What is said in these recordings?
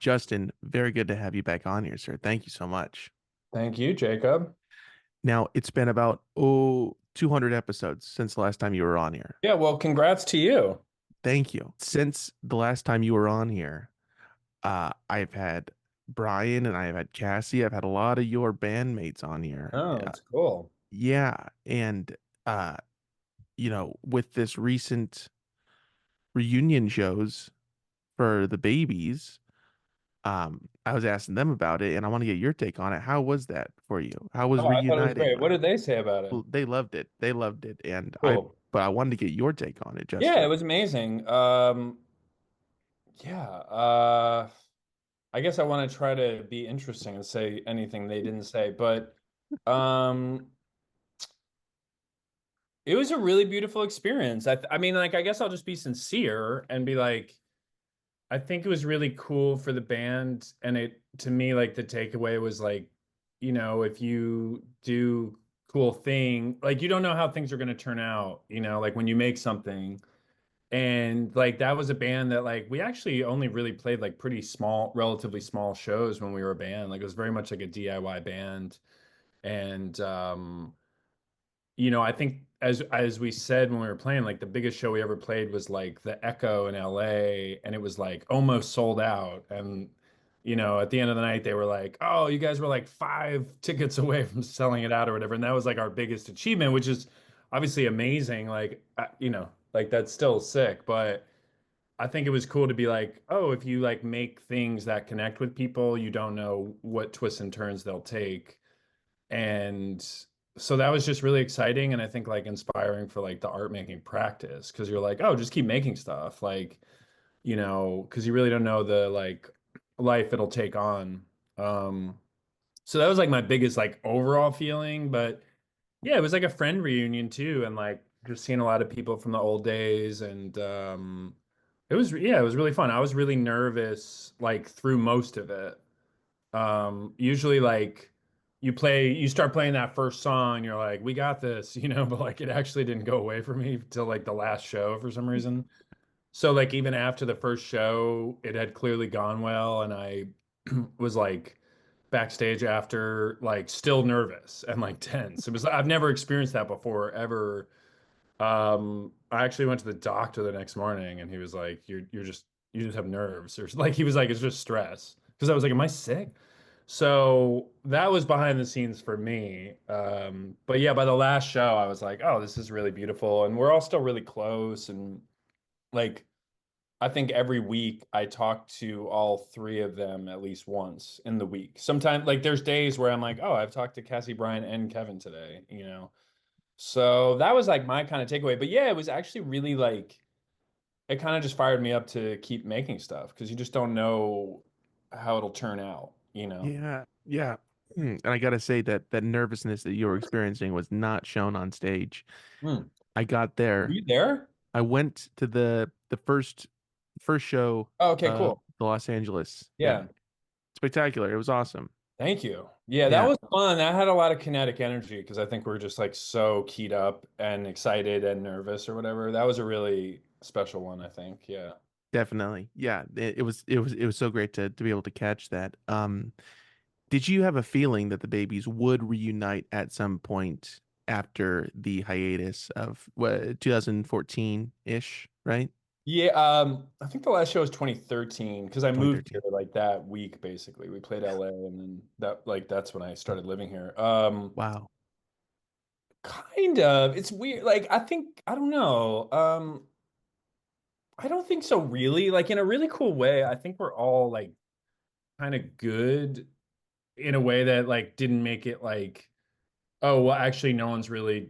Justin, very good to have you back on here, sir. Thank you so much. Thank you, Jacob. Now, it's been about 200 episodes since the last time you were on here. Yeah, well, congrats to you. Thank you. Since the last time you were on here, I've had Brian and I've had Cassie. I've had a lot of your bandmates on here. Oh, that's cool. Yeah, and uh, with this recent reunion shows for the babies, I was asking them about it, and I want to get your take on it. How was that for you? How was Oh, I thought it was reuniting? great. What did they say about it? Well, they loved it. They loved it, Cool. but I wanted to get your take on it, Yeah, Justin. it was amazing. Yeah, I guess I want to try to be interesting and say anything they didn't say, but um, it was a really beautiful experience. I mean, like, I guess I'll just be sincere and be like, I think it was really cool for the band, and it to me like the takeaway was like, if you do cool thing, like you don't know how things are going to turn out, like when you make something. And like that was a band that like we actually only really played like pretty small, relatively small shows when we were a band. Like it was very much like a DIY band. And I think as we said when we were playing, like the biggest show we ever played was like the Echo in LA, and it was like almost sold out. And at the end of the night, they were like, "Oh, you guys were like 5 tickets away from selling it out or whatever." And that was like our biggest achievement, which is obviously amazing. Like like that's still sick, but I think it was cool to be like, "Oh, if you like make things that connect with people, you don't know what twists and turns they'll take." And so that was just really exciting, and I think like inspiring for like the art making practice, because you're like, oh, just keep making stuff, like, because you really don't know the like life it'll take on. um so that was like my biggest like overall feeling. But yeah, it was like a friend reunion too, and like just seeing a lot of people from the old days. And it was really fun. I was really nervous like through most of it. Usually like you start playing that first song, you're like, we got this, but like it actually didn't go away for me till like the last show for some reason. So like even after the first show, it had clearly gone well, and I was like backstage after, like still nervous and like tense. I've never experienced that before ever. I actually went to the doctor the next morning, and he was like, you just have nerves," or like he was like, "It's just stress." Because I was like, "Am I sick?" So that was behind the scenes for me. But yeah, by the last show, I was like, "Oh, this is really beautiful," and we're all still really close. And like, I think every week I talk to all three of them at least once in the week. Sometimes, like, there's days where I'm like, "Oh, I've talked to Cassie, Brian, and Kevin today." So that was like my kind of takeaway. But yeah, it was actually really like it kind of just fired me up to keep making stuff, because you just don't know how it'll turn out. Yeah, yeah. And I gotta say that that nervousness that you were experiencing was not shown on stage. Hmm. I got Were there. you there? I went to the first show Oh, okay, of cool. the Los Angeles. Yeah, Yeah. spectacular. It was awesome. Thank you. Yeah, that Yeah, was fun. That had a lot of kinetic energy, because I think we are just like so keyed up and excited and nervous or whatever. That was a really special one, I think. Yeah. definitely. Yeah, it was so great to be able to catch that. Did you have a feeling that the babies would reunite at some point after the hiatus of what 2014-ish, right? Yeah, I think the last show was 2013, because I moved here 2013. like that week basically. We played LA, and then that's when I started living here. Wow. Kind of. It's weird. Like I don't know. I don't think so really. Like in a really cool way, I think we're all like kind of good in a way that like didn't make it like, oh, well, actually no one's really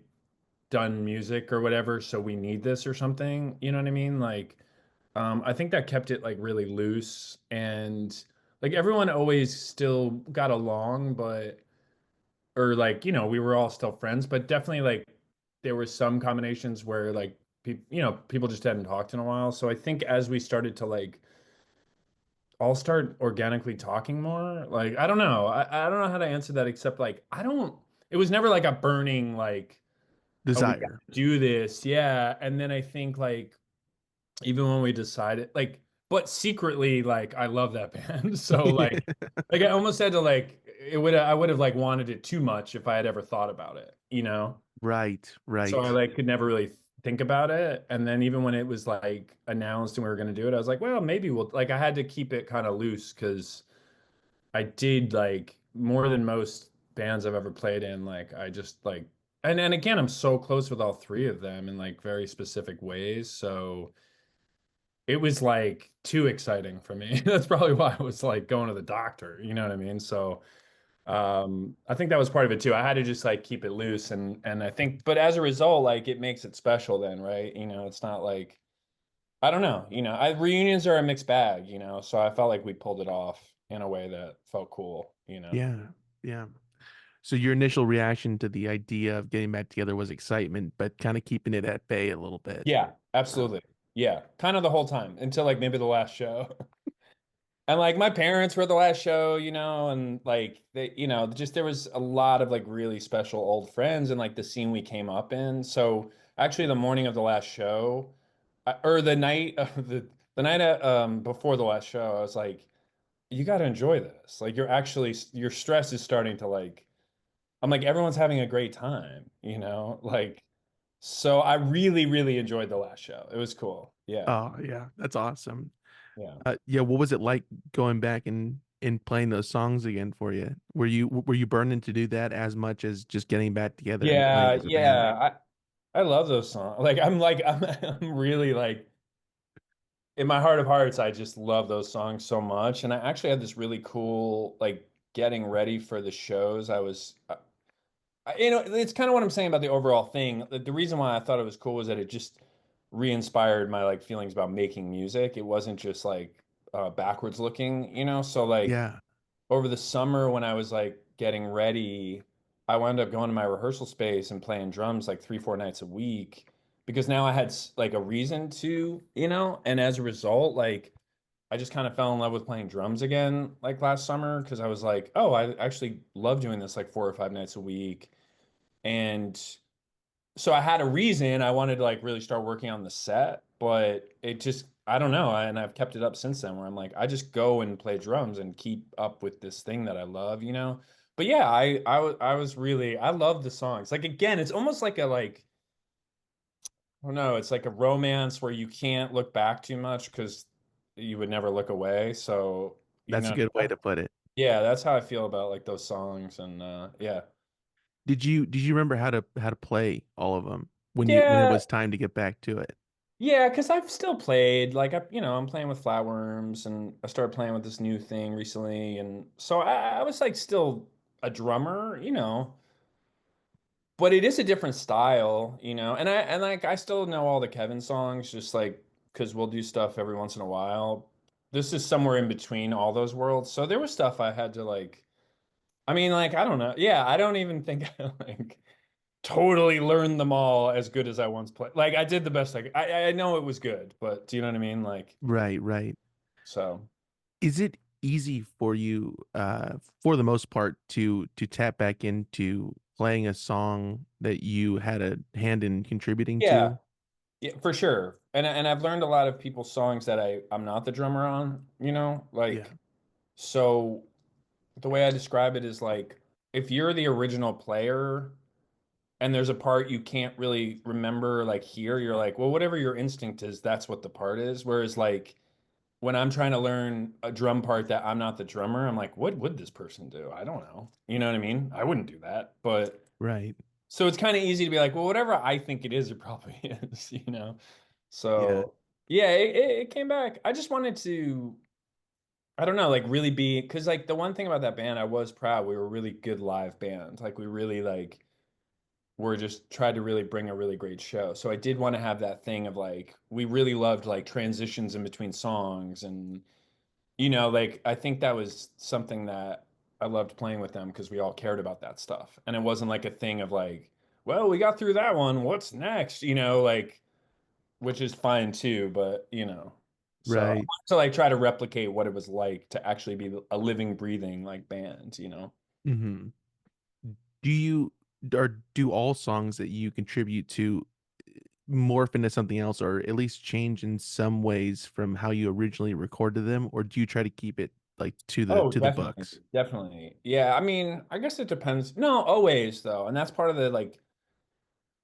done music or whatever, so we need this or something. You know what I mean? Like I think that kept it like really loose, and like everyone always still got along, but or like, we were all still friends, but definitely like there were some combinations where like people just hadn't talked in a while. So I think as we started to like all start organically talking more, like I don't know. I don't know how to answer that, except like I don't it was never like a burning like, oh, we got Desire. to do this. Yeah. And then I think like even when we decided like but secretly like I love that band. So like I almost had to like it would I would have like wanted it too much if I had ever thought about it, you know? Right, So I right. like could never really think about it. And then even when it was like announced and we were going to do it, I was like, well, maybe we'll like I had to keep it kind of loose because I did like more than most bands I've ever played in. Like I just like and again, I'm so close with all three of them in like very specific ways. So it was like too exciting for me. That's probably why I was like going to the doctor, you know what I mean? So I think that was part of it too. I had to just like keep it loose and I think but as a result, like it makes it special then, right? You know, it's not like I don't know, reunions are a mixed bag, so I felt like we pulled it off in a way that felt cool, Yeah, yeah. So your initial reaction to the idea of getting back together was excitement, but kind of keeping it at bay a little bit. Yeah, Uh, absolutely. Yeah, kind of the whole time until like maybe the last show. And like my parents were at the last show, and like they, just there was a lot of like really special old friends and like the scene we came up in. So actually the morning of the last show, or the night of the night before the last show, I was like, you got to enjoy this. Like your stress is starting to like I'm like everyone's having a great time, Like so I really really enjoyed the last show. It was cool. Yeah. oh yeah, that's awesome. Yeah. Yeah, what was it like going back and playing those songs again for you? Were you burning to do that as much as just getting back together and playing Yeah, as a band? yeah. I love those songs. I'm really like in my heart of hearts, I just love those songs so much. And I actually had this really cool like getting ready for the shows. It's kind of what I'm saying about the overall thing. The reason why I thought it was cool was that it just re-inspired my like feelings about making music. It wasn't just like backwards looking, So like Yeah, over the summer when I was like getting ready, I wound up going to my rehearsal space and playing drums like 3, 4 nights a week because now I had like a reason to, and as a result, like I just kind of fell in love with playing drums again like last summer because I was like, oh, I actually love doing this like 4 or 5 nights a week. And so I had a reason I wanted to like really start working on the set, but it just I don't know, and I've kept it up since then where I'm like I just go and play drums and keep up with this thing that I love. But yeah, I was really I love the songs. Like again, it's almost like a like I don't know, it's like a romance where you can't look back too much because you would never look away. So, that's a good way to put it. yeah, that's how I feel about like those songs and yeah. Did you remember how to play all of them when it Yeah, was time to get back to it? yeah, because I've still played. Like I'm playing with Flatworms, and I started playing with this new thing recently, and so I was like still a drummer. But it is a different style, and like I still know all the Kevin songs, just like because we'll do stuff every once in a while. This is somewhere in between all those worlds, so there was stuff I had to like. I mean, like I don't know. Yeah, I don't even think I like totally learned them all as good as I once played. Like I did the best I know it was good, but do you know what I mean? Like Right, right. so. Is it easy for you, for the most part, to tap back into playing a song that you had a hand in contributing Yeah, to? yeah, for sure. And I've learned a lot of people's songs that I'm not the drummer on. Yeah, Like so the way I describe it is like if you're the original player and there's a part you can't really remember like here, you're like, well, whatever your instinct is, that's what the part is. Whereas like when I'm trying to learn a drum part that I'm not the drummer, I'm like, what would this person do? I don't know. You know what I mean? I wouldn't do that. But right. so it's kind of easy to be like, well, whatever I think it is, it probably is. Yeah, So yeah, it came back. I just wanted to, I don't know, like really be, because like the one thing about that band, I was proud. We were a really good live band. Like we really like were just tried to really bring a really great show. So I did want to have that thing of like, we really loved like transitions in between songs and like I think that was something that I loved playing with them because we all cared about that stuff. And it wasn't like a thing of like, well, we got through that one. What's next? Like, which is fine too, but so I right. wanted to like try to replicate what it was like to actually be a living, breathing like band. Hmm. Do you or do all songs that you contribute to? morph into something else, or at least change in some ways from how you originally recorded them, or do you try to keep it like Oh, to the definitely, books? definitely. Yeah, I mean, I guess it depends. No, always though, and that's part of the like.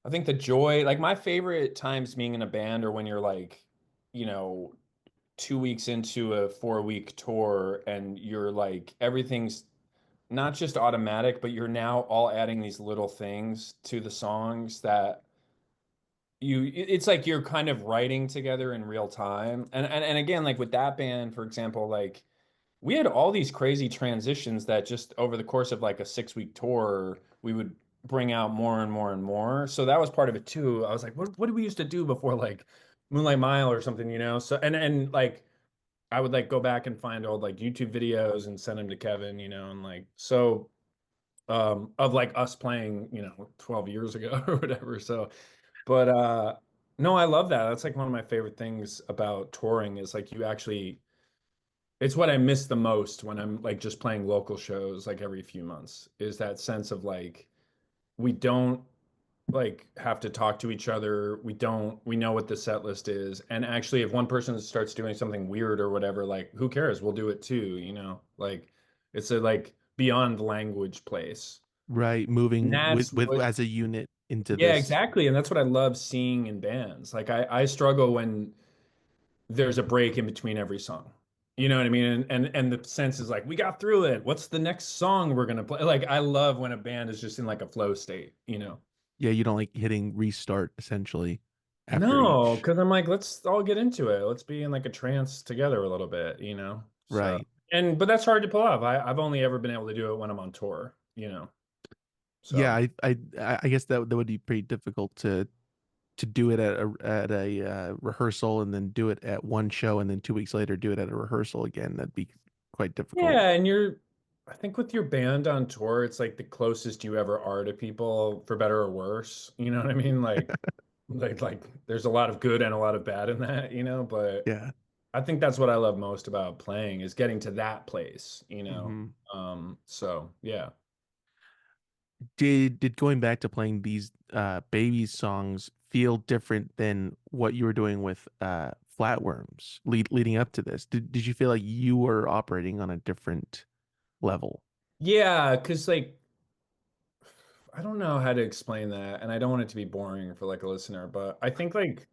I think the joy, like my favorite times being in a band, are when you're like, you know, 2 weeks into a 4 week tour, and you're like everything's not just automatic, but you're now all adding these little things to the songs that it's like you're kind of writing together in real time. And again, like with that band, for example, like we had all these crazy transitions that just over the course of like a 6 week tour, we would bring out more and more and more. So that was part of it too. I was like, what did we used to do before like Moonlight Mile or something, you know? So and like I would like go back and find old like YouTube videos and send them to Kevin, you know, and like so of like us playing, 12 years ago or whatever. So but no, I love that. That's like one of my favorite things about touring is like you actually it's what I miss the most when I'm like just playing local shows like every few months is that sense of like we don't like have to talk to each other. We know what the set list is. And actually if one person starts doing something weird or whatever, like who cares? We'll do it too, you know? Like it's a like beyond language place. Right, And moving that's with what as a unit into yeah, this. exactly. And that's what I love seeing in bands. Like I struggle when there's a break in between every song. You know what I mean? And the sense is like, we got through it. What's the next song we're gonna play? Like I love when a band is just in like a flow state, you know? Yeah, you don't like hitting restart essentially after No, each. because I'm like, let's all get into it. Let's be in like a trance together a little bit, you know? So Right. but that's hard to pull off. I've only ever been able to do it when I'm on tour, you know. Yeah, So I guess that would be pretty difficult to do it at a rehearsal and then do it at one show and then 2 weeks later do it at a rehearsal again. That'd be quite difficult. yeah, and I think with your band on tour, it's like the closest you ever are to people, for better or worse. You know what I mean? Like there's a lot of good and a lot of bad in that, you know, but Yeah. I think that's what I love most about playing is getting to that place, you know. Hmm. So yeah. Did going back to playing these babies songs feel different than what you were doing with Flatworms leading up to this? Did you feel like you were operating on a different level? Yeah, because like I don't know how to explain that, and I don't want it to be boring for like a listener, but I think like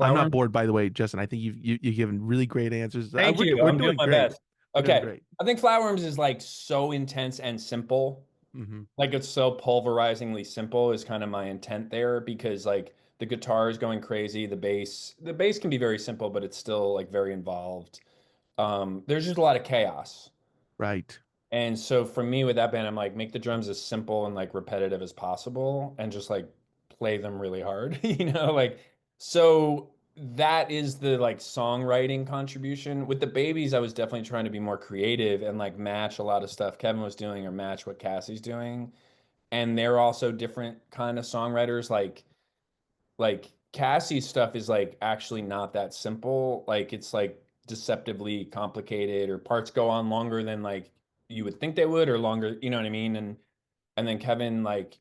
I'm not Flower. bored, by the way, Justin. I think you've given really great answers. Thank you. We're I'm doing doing my great. best. We're doing Okay. great. I think Flatworms is like so intense and simple. Hmm. Like it's so pulverizingly simple is kind of my intent there because like the guitar is going crazy, the bass can be very simple, but it's still like very involved. There's just a lot of chaos. Right. And so for me with that band, I'm like, make the drums as simple and like repetitive as possible and just like play them really hard, like so that is the like songwriting contribution. With the babies, I was definitely trying to be more creative and like match a lot of stuff Kevin was doing or match what Cassie's doing. And they're also different kind of songwriters. Like Cassie's stuff is like actually not that simple. Like it's like deceptively complicated or parts go on longer than like you would think they would or longer, you know what I mean? And then Kevin like,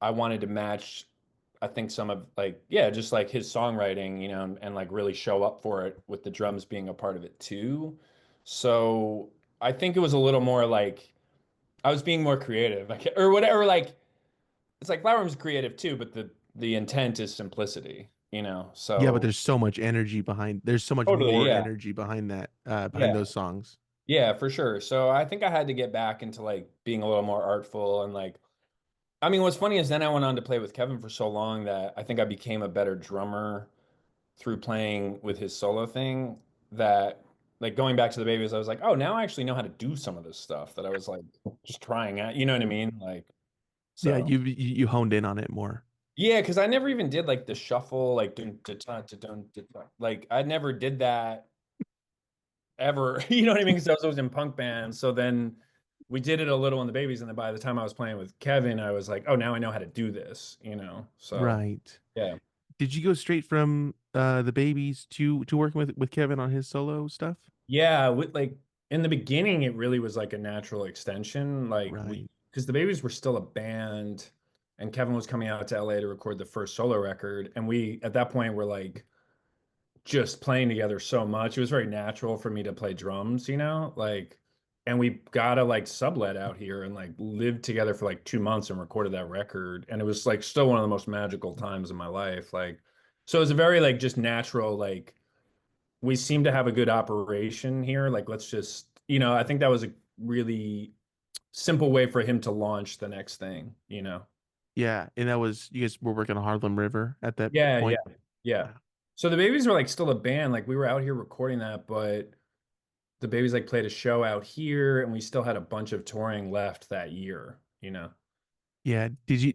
I wanted to match I think some of like yeah, just like his songwriting, and like really show up for it with the drums being a part of it too. So I think it was a little more like I was being more creative, like or whatever like it's like Flatworm's creative too, but the intent is simplicity, Yeah, but So there's so much totally, more yeah, energy behind that behind yeah, those songs. yeah, for sure. So I think I had to get back into like being a little more artful and like, I mean, what's funny is then I went on to play with Kevin for so long that I think I became a better drummer through playing with his solo thing. That like going back to the babies, I was like, oh, now I actually know how to do some of this stuff that I was like just trying out. You know what I mean? Like, Yeah, so. you honed in on it more. Yeah, because I never even did like the shuffle, like dun, dun, dun, dun, dun, dun, dun. Like I never did that ever. You know what I mean? Because I was always in punk bands. So then we did it a little in the babies, and then by the time I was playing with Kevin, I was like, oh, now I know how to do this. So Right. yeah, Did you go straight from the babies to working with Kevin on his solo stuff? yeah. With like in the beginning, it really was like a natural extension. Like we, Right. because the babies were still a band, and Kevin was coming out to LA to record the first solo record. And we, at that point, were like just playing together so much. It was very natural for me to play drums, like, and we got to like sublet out here and like lived together for like 2 months and recorded that record. And it was like still one of the most magical times of my life. Like, so it was a very like just natural, like, we seem to have a good operation here. Like, let's just, I think that was a really simple way for him to launch the next thing. Yeah, and that was you guys were working on Harlem River at that Yeah, yeah, point. yeah. Wow. So the Babies were like still a band. Like we were out here recording that, but the Babies like played a show out here, and we still had a bunch of touring left that year. Yeah, did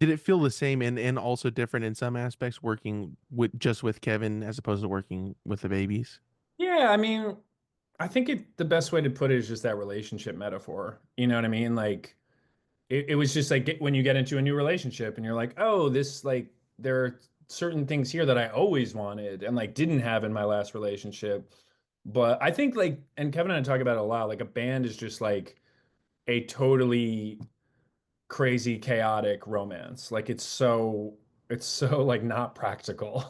it feel the same and also different in some aspects working with Kevin as opposed to working with the babies? Yeah, I mean, I think the best way to put it is just that relationship metaphor. You know what I mean? Like it was just like when you get into a new relationship and you're like, oh, this like there are certain things here that I always wanted and like didn't have in my last relationship. But I think like, and Kevin and I talk about it a lot, like a band is just like a totally crazy, chaotic romance. Like it's so like not practical.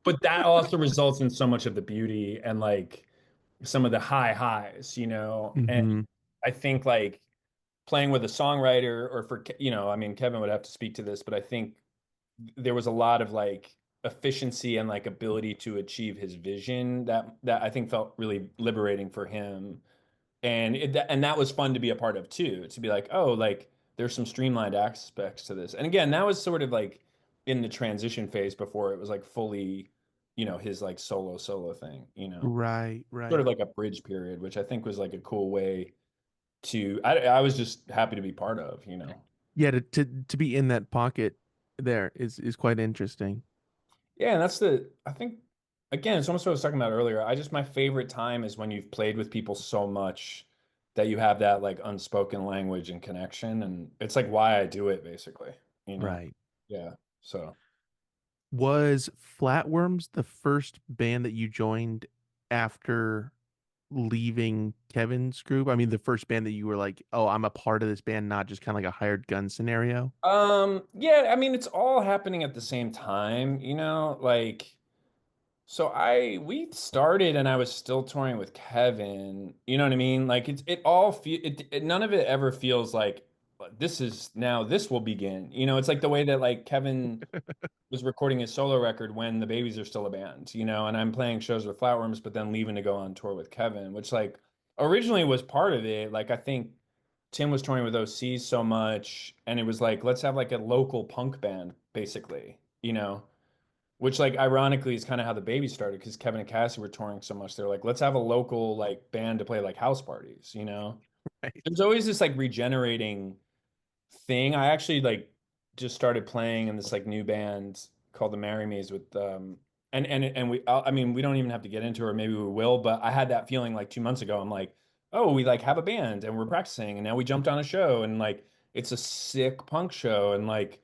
But that also results in so much of the beauty and like some of the high highs. And Hmm. I think like playing with a songwriter or I mean, Kevin would have to speak to this, but I think there was a lot of like efficiency and like ability to achieve his vision that I think felt really liberating for him. And that was fun to be a part of too, to be like, oh, like there's some streamlined aspects to this. And again, that was sort of like in the transition phase before it was like fully, his like solo thing. Right, Sort of right. like a bridge period, which I think was like a cool way I was just happy to be part of. Yeah, to be in that pocket there is quite interesting. Yeah, and I think again, it's almost what I was talking about earlier. My favorite time is when you've played with people so much that you have that like unspoken language and connection. And it's like why I do it basically. Right. Yeah. So Was Flatworms the first band that you joined after leaving Kevin's group? I mean, the first band that you were like, "Oh, I'm a part of this band," not just kind of like a hired gun scenario. yeah, I mean it's all happening at the same time, like so we started and I was still touring with Kevin. You know what I mean? Like it all none of it ever feels like this will begin. It's like the way that like Kevin was recording his solo record when the Babies are still a band, and I'm playing shows with Flatworms, but then leaving to go on tour with Kevin, which like originally was part of it. Like I think Tim was touring with OC so much, and it was like, let's have like a local punk band, basically. Which like ironically is kind of how the Babies started because Kevin and Cassie were touring so much. They're like, let's have a local like band to play like house parties. Right. There's always this like regenerating thing. I actually like just started playing in this like new band called the Marry Me's with and I mean we don't even have to get into it, or maybe we will, but I had that feeling like 2 months ago. I'm like, oh, we like have a band and we're practicing and now we jumped on a show and like it's a sick punk show and like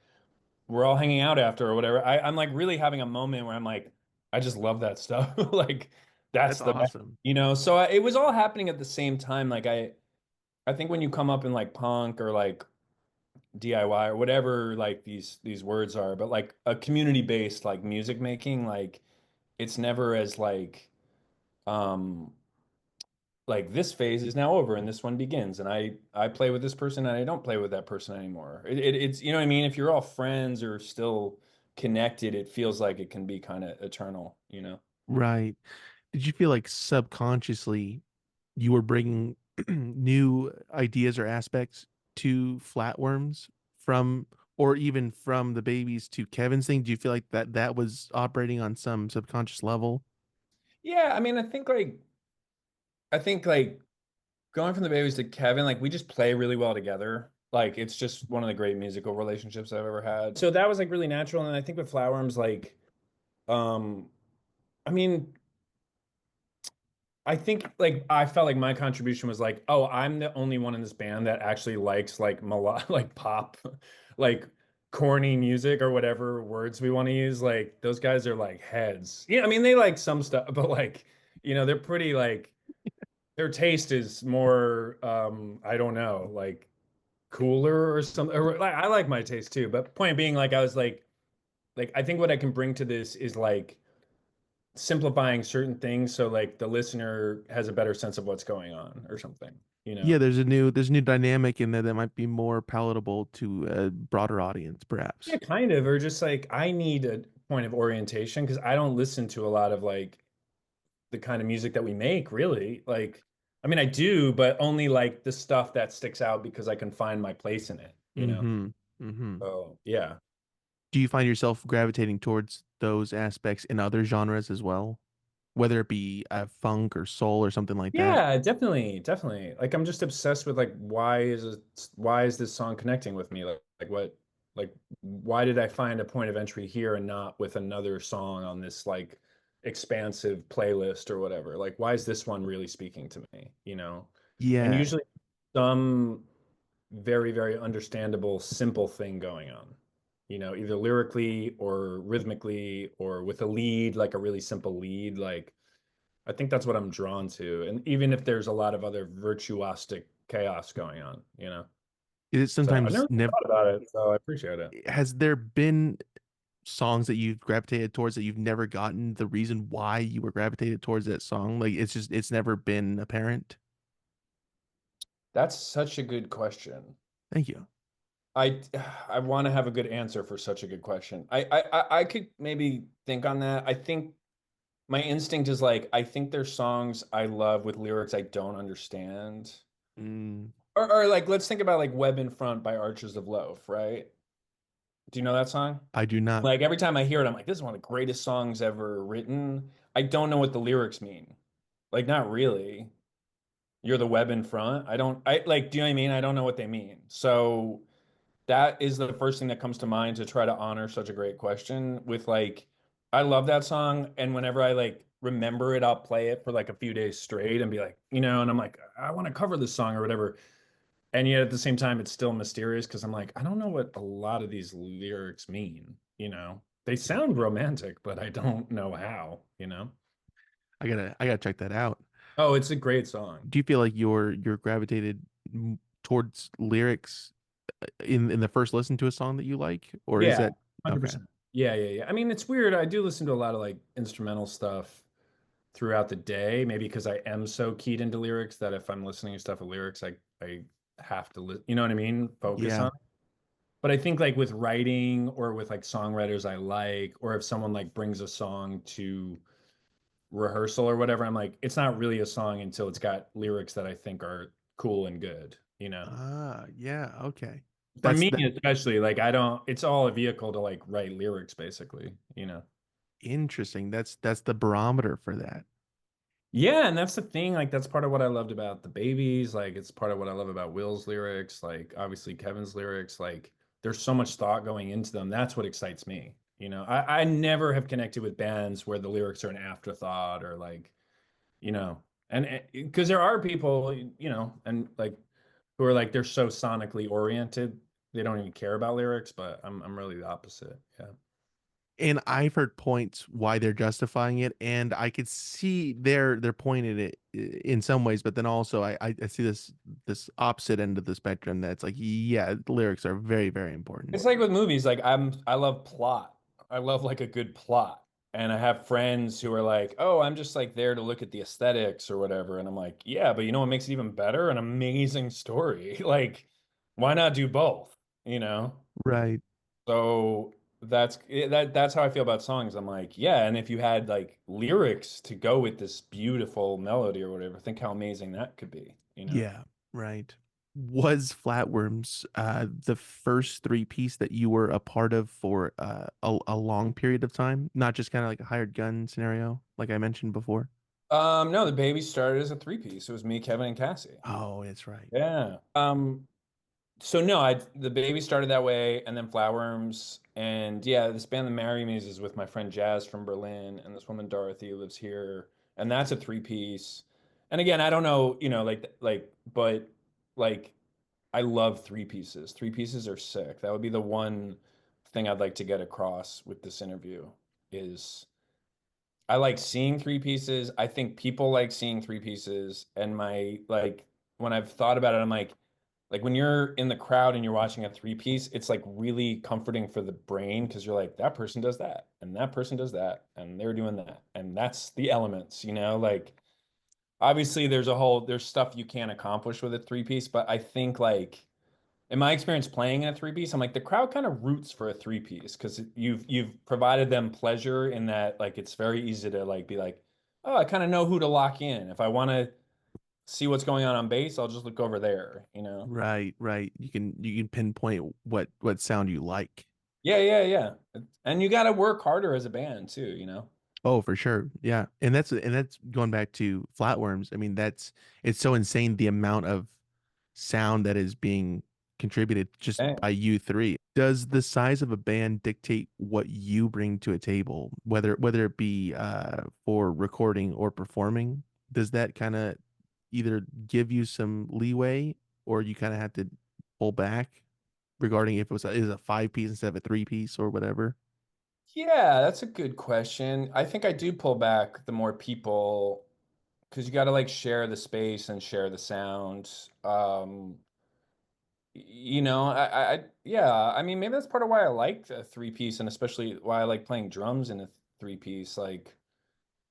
we're all hanging out after or whatever. I'm like really having a moment where I'm like, I just love that stuff. Like That's that's the awesome. best. So it was all happening at the same time. Like I think when you come up in like punk or like DIY or whatever like these words are, but like a community based like music making, like it's never as um like this phase is now over and this one begins and I play with this person and I don't play with that person anymore. It's you know what I mean? If you're all friends or still connected, it feels like it can be kind of eternal. Right. Did you feel like subconsciously you were bringing new ideas or aspects to Flatworms from, or even from the babies to Kevin's thing? Do you feel like that was operating on some subconscious level? Yeah, I mean, I think like going from the Babies to Kevin, like we just play really well together. Like it's just one of the great musical relationships I've ever had. So that was like really natural. And I think with Flatworms, like, um, I mean, I think like I felt like my contribution was like, oh, I'm the only one in this band that actually likes like like pop, like corny music or whatever words we want to use. Like those guys are like heads. Yeah, I mean they like some stuff, but like, they're pretty like their taste is more I don't know, like cooler or something. Or, like, I like my taste too, but point being, like I was like I think what I can bring to this is like simplifying certain things so like the listener has a better sense of what's going on or something, you Yeah, know? there's a new dynamic in there that might be more palatable to a broader audience, Yeah, perhaps. kind of, or just like I need a point of orientation because I don't listen to a lot of like the kind of music that we make, really. Like, I mean, I do, but only like the stuff that sticks out because I can find my place in it, you know? Mm-hmm. Mm-hmm. So, yeah. Do you find yourself gravitating towards those aspects in other genres as well? Whether it be funk or soul or something like that? Yeah, definitely, definitely. Like I'm just obsessed with like why is this song connecting with me? Like what like why did I find a point of entry here and not with another song on this like expansive playlist or whatever? Like why is this one really speaking to me, you know? And Yeah. usually some very, very understandable, simple thing going on. You know, either lyrically or rhythmically or with a lead, like a really simple lead. Like I think that's what I'm drawn to. And even if there's a lot of other virtuosic chaos going on, you know. Is it So I sometimes never never thought about it, so I appreciate it. has there been songs that you've gravitated towards that you've never gotten the reason why you were gravitated towards that song? Like it's never been apparent. That's such a good question. Thank you. I I want to have a good answer for such a good question. I could maybe think on that. I think my instinct is like I think there's songs I love with lyrics I don't understand. Mm, Or like let's think about like Web in Front by Archers of Loaf, right? Do you know that song? I do not. Like every time I hear it, I'm like, this is one of the greatest songs ever written. I don't know what the lyrics mean. Like, not really. You're the web in front. I like, do you know what I mean? I don't know what they mean. So that is the first thing that comes to mind to try to honor such a great question with like, I love that song. And whenever I like remember it, I'll play it for like a few days straight and be like, you know, and I'm like, I want to cover this song or whatever. And yet at the same time, it's still mysterious because I'm like, I don't know what a lot of these lyrics mean, you know? They sound romantic, but I don't know how, you know? I gotta check that out. Oh, it's a great song. Do you feel like you're gravitated towards lyrics in the first listen to a song that you like, or is Yeah, that okay? 100%. Yeah, yeah, yeah. I mean, it's weird. I do listen to a lot of like instrumental stuff throughout the day, maybe because I am so keyed into lyrics that if I'm listening to stuff with lyrics, I have to you know what I mean? Focus Yeah. on. But I think like with writing or with like songwriters I like, or if someone like brings a song to rehearsal or whatever, I'm like, it's not really a song until it's got lyrics that I think are cool and good, you know? Yeah, okay. For That's me, that especially, like I don't, it's all a vehicle to like write lyrics basically, you know? interesting. That's the barometer for that. Yeah, and that's the thing. Like, that's part of what I loved about the babies. Like, it's part of what I love about Will's lyrics. Like, obviously Kevin's lyrics. Like, there's so much thought going into them. That's what excites me. You know, I never have connected with bands where the lyrics are an afterthought or like, you know, and because there are people, you know, and like who are like they're so sonically oriented, they don't even care about lyrics. But I'm really the opposite. Yeah. And I've heard points why they're justifying it, and I could see their point in it in some ways, but then also I see this opposite end of the spectrum that's like, yeah, the lyrics are very, very important. It's like with movies, like I love plot. I love like a good plot. And I have friends who are like, "Oh, I'm just like there to look at the aesthetics or whatever." And I'm like, "Yeah, but you know what makes it even better? An amazing story. Like, why not do both, you know?" Right. So that's how I feel about songs. I'm like, "Yeah, and if you had like lyrics to go with this beautiful melody or whatever, think how amazing that could be, you know?" Yeah, right. Was Flatworms the first three piece that you were a part of for a long period of time, not just kind of like a hired gun scenario, like I mentioned before? No, the baby started as a three piece. It was me, Kevin, and Cassie. Oh, that's right. Yeah. So no, I the baby started that way, and then Flatworms, and yeah, this band, the Marry Me's, is with my friend Jazz from Berlin, and this woman Dorothy who lives here, and that's a three piece. And again, I don't know, you know, but like, I love three pieces. Three pieces are sick. That would be the one thing I'd like to get across with this interview is I like seeing three pieces. I think people like seeing three pieces, and my like when I've thought about it, I'm like, like when you're in the crowd and you're watching a three piece, it's like really comforting for the brain because you're like, that person does that, and that person does that, and they're doing that. And that's the elements, you know, like obviously there's stuff you can't accomplish with a three piece, but I think like in my experience playing in a three piece, I'm like the crowd kind of roots for a three piece because you've provided them pleasure in that like it's very easy to like be like, oh, I kind of know who to lock in. If I want to see what's going on bass, I'll just look over there, you know? Right, right. You can pinpoint what sound you like. Yeah, yeah, yeah. And you got to work harder as a band too, you know? Oh, for sure. Yeah. And that's going back to Flatworms. I mean, it's so insane the amount of sound that is being contributed just Eh. by you three. Does the size of a band dictate what you bring to a table, whether it be for recording or performing? Does that kind of either give you some leeway or you kind of have to pull back regarding if it was is a five piece instead of a three piece or whatever? Yeah, that's a good question. I think I do pull back the more people because you got to like share the space and share the sound. You know, yeah, I mean, maybe that's part of why I like a three piece and especially why I like playing drums in a three piece, like,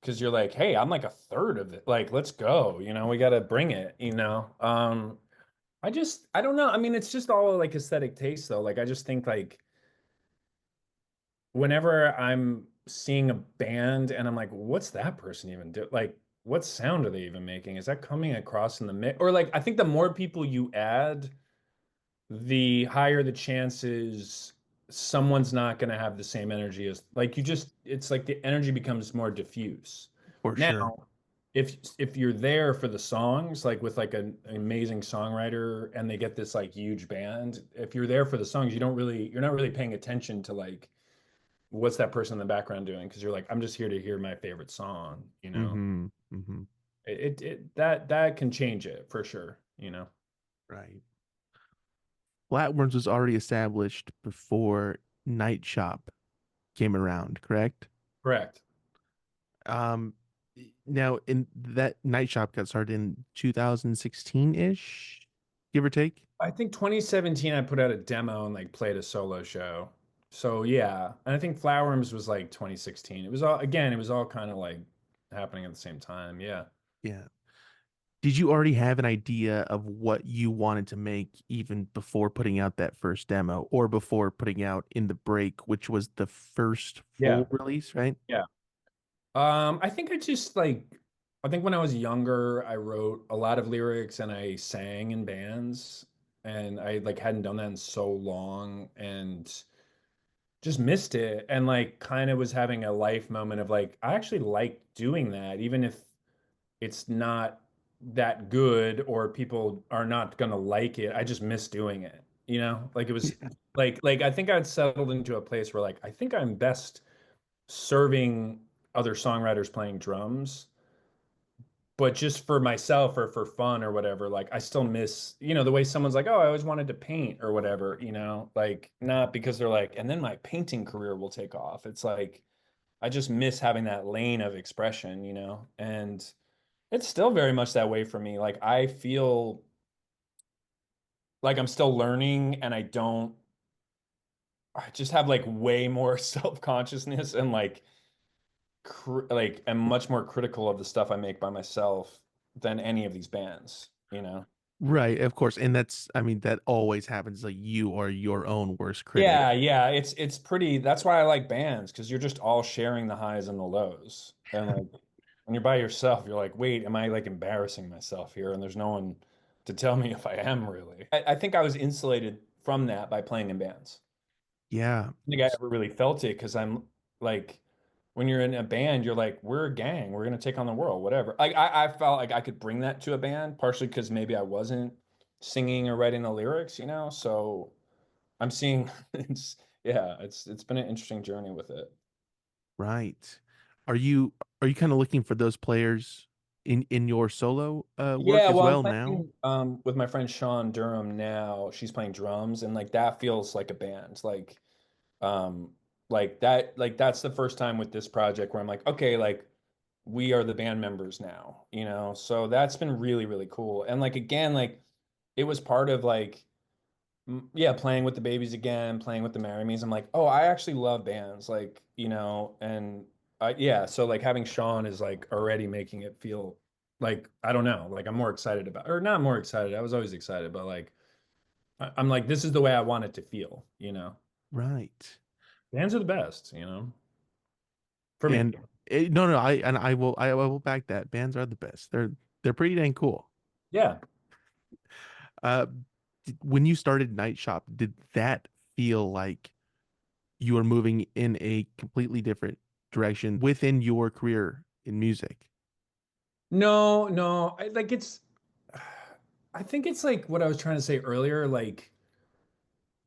because you're like, hey, I'm like a third of it. Like, let's go, you know, we got to bring it, you know. I don't know. I mean, it's just all like aesthetic taste though. Like, I just think like whenever I'm seeing a band and I'm like, what's that person even do? Like, what sound are they even making? Is that coming across in the mix? Or like, I think the more people you add, the higher the chances someone's not going to have the same energy as like you just it's like the energy becomes more diffuse. For Now, sure. if you're there for the songs, like with like an amazing songwriter and they get this like huge band, if you're there for the songs, you're not really paying attention to like what's that person in the background doing because you're like I'm just here to hear my favorite song, you know. Mm-hmm. Mm-hmm. That can change it for sure, you know. Right. Flatworms was already established before Nightshop came around, correct? Correct. Um, now in that Nightshop got started in 2016-ish, give or take. I think 2017 I put out a demo and like played a solo show. So yeah, and I think Flatworms was like 2016. It was all kind of like happening at the same time. Yeah. Yeah. Did you already have an idea of what you wanted to make even before putting out that first demo or before putting out In the Break, which was the first Yeah. full release, right? Yeah. I think I think when I was younger, I wrote a lot of lyrics and I sang in bands and I like hadn't done that in so long and just missed it and like kind of was having a life moment of like I actually like doing that even if it's not that good or people are not gonna like it. I just miss doing it. You know, like it was like I think I'd settled into a place where like I think I'm best serving other songwriters playing drums, but just for myself or for fun or whatever, like I still miss, you know, the way someone's like, oh, I always wanted to paint or whatever, you know, like not because they're like, and then my painting career will take off. It's like I just miss having that lane of expression, you know, and it's still very much that way for me. Like I feel like I'm still learning and I just have like way more self-consciousness and like like am much more critical of the stuff I make by myself than any of these bands, you know? Right, of course. And that's, I mean, that always happens. Like you are your own worst critic. Yeah, yeah, it's pretty that's why I like bands because you're just all sharing the highs and the lows. And like when you're by yourself, you're like, wait, am I like embarrassing myself here? And there's no one to tell me if I am really. I think I was insulated from that by playing in bands. Yeah. I think I ever really felt it because I'm like, when you're in a band, you're like, we're a gang, we're gonna take on the world, whatever. Like I felt like I could bring that to a band, partially because maybe I wasn't singing or writing the lyrics, you know. So I'm seeing it's been an interesting journey with it. Right. Are you kind of looking for those players in your solo work Yeah, as well, I'm well now? playing with my friend Sean Durham now. She's playing drums, and like that feels like a band. Um, like that's the first time with this project where I'm like, okay, like we are the band members now, you know? So that's been really, really cool. And like again, like it was part of like yeah, playing with the babies again, playing with the Marry Me's. I'm like, oh, I actually love bands, like, and yeah, so like having Sean is like already making it feel like I don't know, like I'm more excited about, or not more excited. I was always excited, but like I'm like, this is the way I want it to feel. Right. Bands are the best, for me. And no, no, I will back that. Bands are the best. They're pretty dang cool. Yeah. Uh, when you started Night Shop, did that feel like you were moving in a completely different direction within your career in music? No, no, I think it's like what I was trying to say earlier, like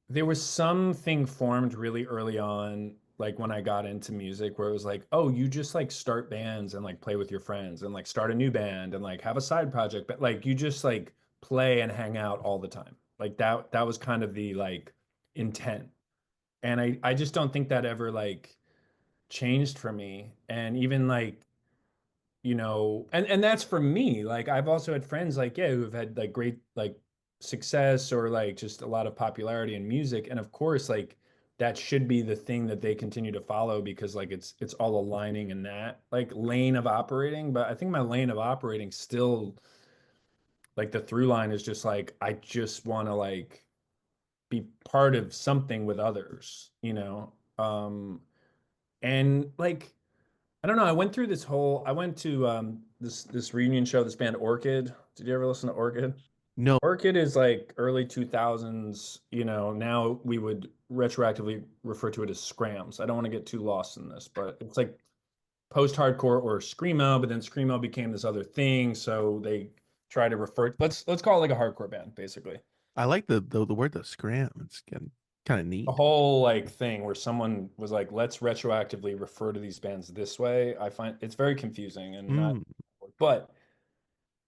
there was something formed really early on, like when I got into music, where it was like, oh, you just like start bands and like play with your friends and like start a new band and like have a side project, but like you just like play and hang out all the time. Like that was kind of the like intent. And I just don't think that ever like changed for me. And even like and that's for me. Like I've also had friends like yeah who've had like great like success or like just a lot of popularity in music, and of course like that should be the thing that they continue to follow because like it's all aligning in that like lane of operating. But I think my lane of operating still like the through line is just like I just want to like be part of something with others. And like I don't know. I went to this reunion show, this band Orchid. Did you ever listen to Orchid? No, Orchid is like early 2000s, now we would retroactively refer to it as Scrams. I don't want to get too lost in this, but it's like post-hardcore or screamo, but then screamo became this other thing, so they try to refer let's call it like a hardcore band, basically. I like the word the scram. It's kind of A neat. whole like thing where someone was like, let's retroactively refer to these bands this way. I find it's very confusing and not, Mm, but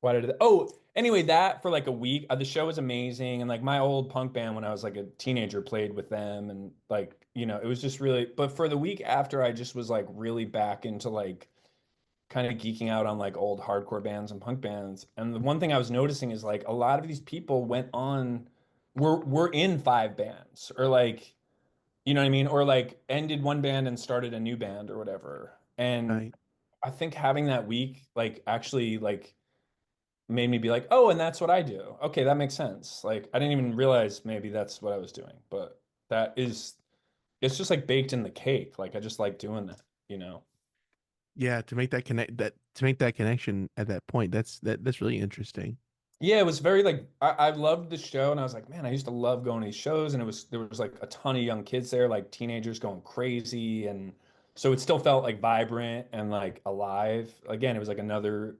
why did it? Oh, anyway, that for like a week, the show was amazing. And like my old punk band when I was like a teenager played with them. And like, it was just really, but for the week after, I just was like really back into like kind of geeking out on like old hardcore bands and punk bands. And the one thing I was noticing is like a lot of these people were in five bands or like, you know what I mean? Or like ended one band and started a new band or whatever. And right. I think having that week like actually like made me be like, oh, and that's what I do. Okay, that makes sense. Like I didn't even realize maybe that's what I was doing, but it's just like baked in the cake. Like I just like doing that. Yeah, to make that connection at that point, that's really interesting. Yeah, it was very like I loved the show and I was like, man, I used to love going to these shows and there was like a ton of young kids there, like teenagers going crazy and so it still felt like vibrant and like alive. Again, it was like another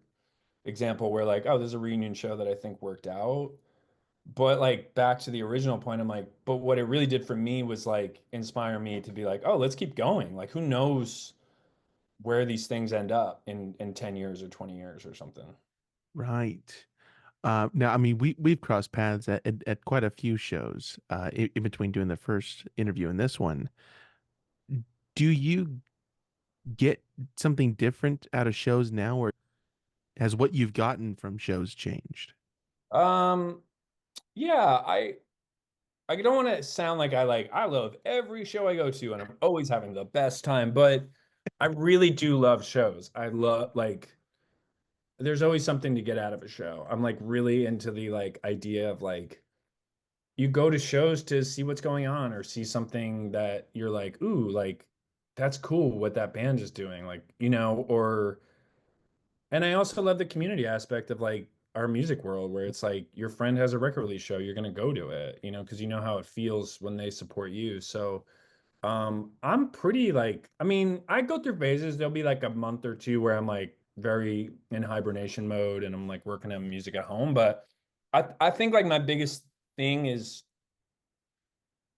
example where like, oh, there's a reunion show that I think worked out. But like back to the original point, I'm like, but what it really did for me was like inspire me to be like, oh, let's keep going. Like who knows where these things end up in 10 years or 20 years or something. Right. Now, I mean, we've crossed paths at quite a few shows in between doing the first interview and this one. Do you get something different out of shows now, or has what you've gotten from shows changed? Um, yeah, I don't want to sound like I love every show I go to and I'm always having the best time, but I really do love shows. I love like there's always something to get out of a show. I'm like really into the like idea of like you go to shows to see what's going on or see something that you're like, ooh, like that's cool what that band is doing. Like, or and I also love the community aspect of like our music world where it's like your friend has a record release show, you're gonna go to it, because you know how it feels when they support you. So I'm pretty like, I mean, I go through phases. There'll be like a month or two where I'm like very in hibernation mode and I'm like working on music at home. But I think like my biggest thing is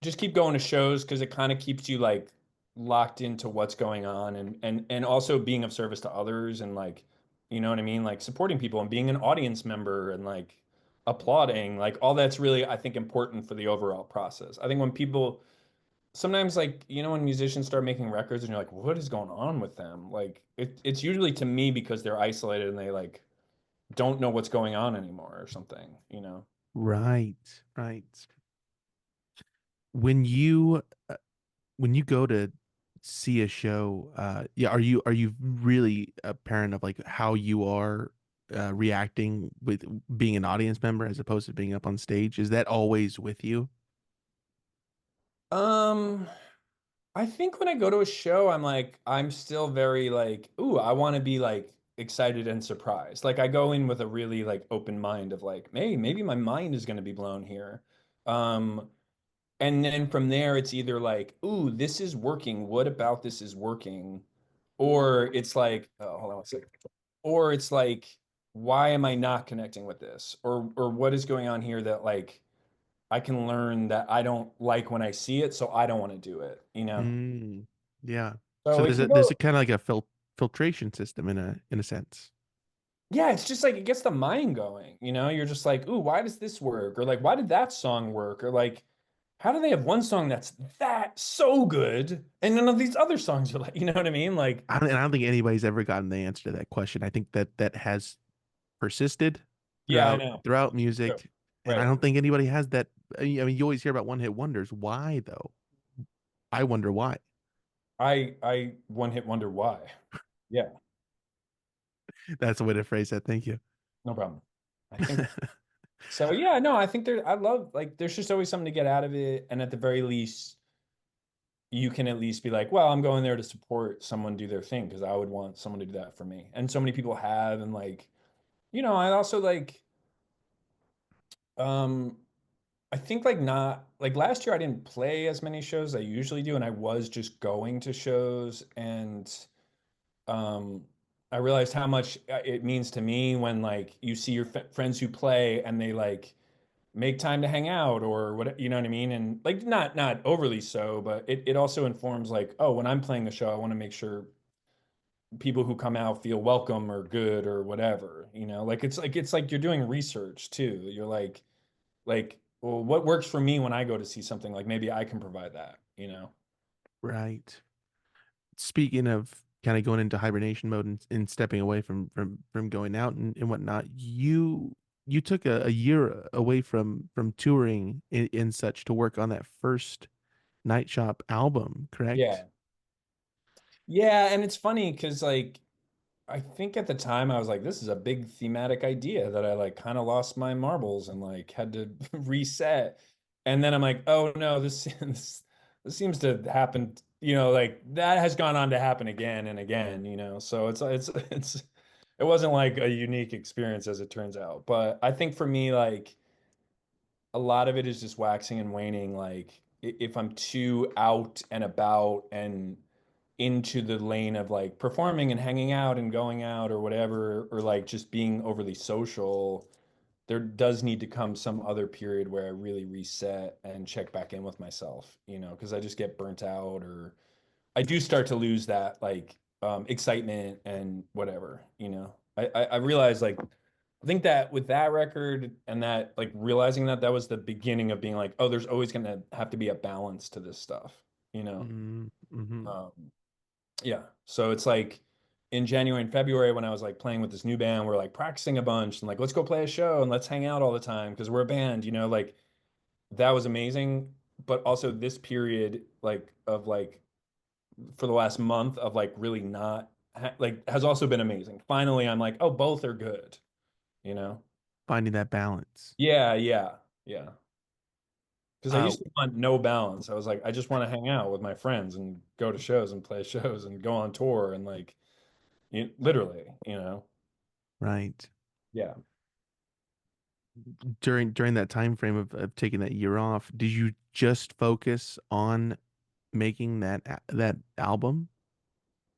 just keep going to shows because it kind of keeps you like locked into what's going on and also being of service to others and like you know what I mean like supporting people and being an audience member and like applauding like all that's really I think important for the overall process. I think when people sometimes like when musicians start making records and you're like what is going on with them like it's usually to me because they're isolated and they like don't know what's going on anymore or something. Right, right. When you when you go to see a show, yeah, are you really a parent of like how you are reacting with being an audience member as opposed to being up on stage? Is that always with you? Um, I think when I go to a show, I'm still very like, ooh, I want to be like excited and surprised. Like I go in with a really like open mind of like, maybe my mind is going to be blown here. Um, and then from there, it's either like, ooh, this is working. What about this is working? Or it's like, oh, hold on one second. Or it's like, why am I not connecting with this? Or what is going on here that like I can learn that I don't like when I see it, so I don't want to do it, you know? Mm, yeah. So So it can there's a go, kind of like a filtration system in a sense. yeah, it's just like it gets the mind going, you know? You're just like, ooh, why does this work? Or like, why did that song work? Or like, how do they have one song that's that so good and none of these other songs are like, you know what I mean? Like, I don't think anybody's ever gotten the answer to that question. I think that that has persisted yeah, I know. throughout music, and I Right. don't think anybody has that. I mean, you always hear about one hit wonders. Why though? I wonder why. I one hit wonder why. Yeah, That's the way to phrase that. Thank you. no problem. I think so. Yeah, no, I think I love like there's just always something to get out of it. And at the very least, you can at least be like, well, I'm going there to support someone do their thing because I would want someone to do that for me. And so many people have, and like, I also like, um, I think like not like last year I didn't play as many shows as I usually do, and I was just going to shows and um I realized how much it means to me when like you see your friends who play and they like make time to hang out or what, you know what I mean? And like not overly so, but it also informs like, oh, when I'm playing the show, I want to make sure people who come out feel welcome or good or whatever, like it's like you're doing research too. You're like, well, what works for me when I go to see something? Like maybe I can provide that. Right. Speaking of kind of going into hibernation mode and stepping away from going out and whatnot, you took a year away from touring and such to work on that first Nightshop album, correct? Yeah. Yeah, and it's funny because like I think at the time I was like, this is a big thematic idea that I like kind of lost my marbles and like had to reset. And then I'm like, oh no, this seems to happen, like that has gone on to happen again and again. So it's it wasn't like a unique experience as it turns out. But I think for me, like a lot of it is just waxing and waning. Like if I'm too out and about and into the lane of like performing and hanging out and going out or whatever, or like just being overly social, there does need to come some other period where I really reset and check back in with myself, because I just get burnt out or I do start to lose that like excitement and whatever, I realize like I think that with that record and that like realizing that that was the beginning of being like, oh, there's always gonna have to be a balance to this stuff, you know. Mm-hmm. Um, yeah. So it's like in January and February when I was like playing with this new band, we're like practicing a bunch and like let's go play a show and let's hang out all the time because we're a band, like that was amazing. But also this period like of like for the last month of like really not like has also been amazing. Finally, I'm like, oh, both are good, you know? Finding that balance. Yeah, yeah, yeah. Because I Uh, used to want no balance. I was like, I just want to hang out with my friends and go to shows and play shows and go on tour and like literally. right. Yeah. During that time frame of taking that year off, did you just focus on making that album?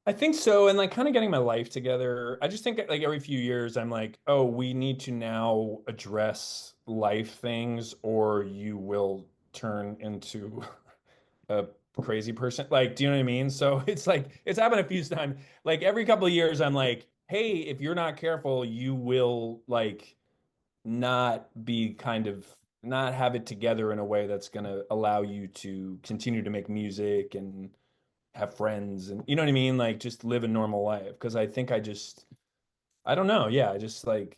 I think so. And like kind of getting my life together. I just think like every few years, I'm like, oh, we need to now address life things or you will turn into a crazy person. Like, do you know what I mean? So it's like, it's happened a few times. Like every couple of years, I'm like, hey, if you're not careful, you will like not be kind of not have it together in a way that's going to allow you to continue to make music and have friends and you know what I mean? Like just live a normal life. Because I think I don't know. Yeah, I just like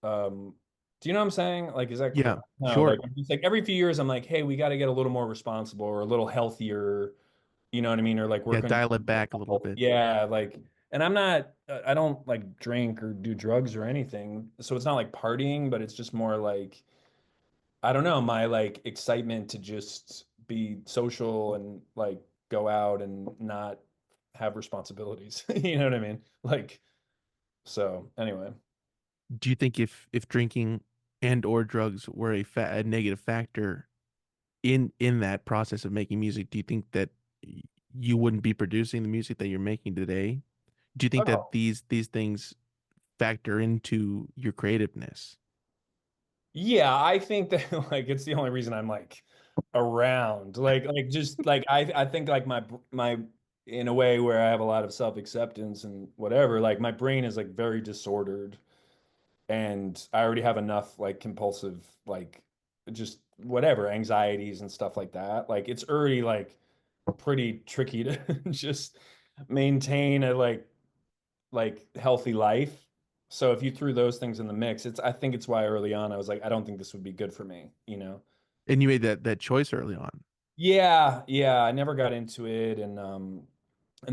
um Do you know what I'm saying? Like, is that Yeah, correct? No, like sure. it's like every few years I'm like, hey, we got to get a little more responsible or a little healthier, you know what I mean? Or like Yeah, work on dial it back a little bit. yeah, like and I'm not I don't like drink or do drugs or anything. So it's not like partying, but it's just more like I don't know, my like excitement to just be social and like go out and not have responsibilities. You know what I mean? Like so anyway. Do you think if drinking and or drugs were a negative factor in that process of making music, do you think that you wouldn't be producing the music that you're making today? Do you think that Oh. these things factor into your creativeness? Yeah, I think that like it's the only reason I'm like around. Like just like I think like my in a way where I have a lot of self-acceptance and whatever, like my brain is like very disordered and I already have enough like compulsive like just whatever anxieties and stuff like that. Like it's already like pretty tricky to just maintain a like healthy life. So if you threw those things in the mix, it's I think it's why early on I was like, I don't think this would be good for me, you know? And you made that choice early on. Yeah, yeah. I never got into it and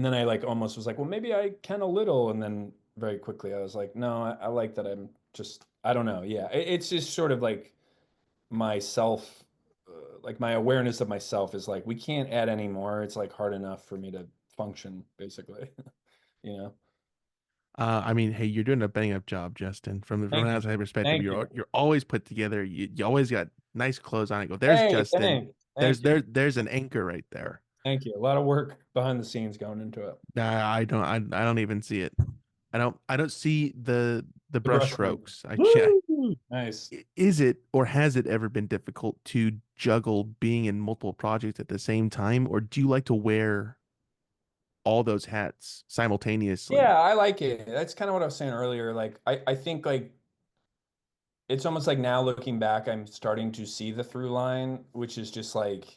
then I like almost was like, well, maybe I can a little. And then very quickly I was like, no, I like that I'm just I don't know. Yeah. It's just sort of like myself like my awareness of myself is like we can't add any more. It's like hard enough for me to function, basically, you know? I mean, hey, you're doing a bang up job, Justin. From an Thank you. outside perspective, Thank you. you're always put together. You always got nice clothes on. I go, there's Hey, Justin. thanks. Thank you. There's an anchor right there. Thank you. A lot of work behind the scenes going into it. I don't even see it. I don't see the The brush brush stroke. strokes. Woo! Nice. Is it or has it ever been difficult to juggle being in multiple projects at the same time, or do you like to wear all those hats Yeah, simultaneously? I like it. That's kind of what I was saying earlier. Like I think like it's almost like now looking back, I'm starting to see the through line, which is just like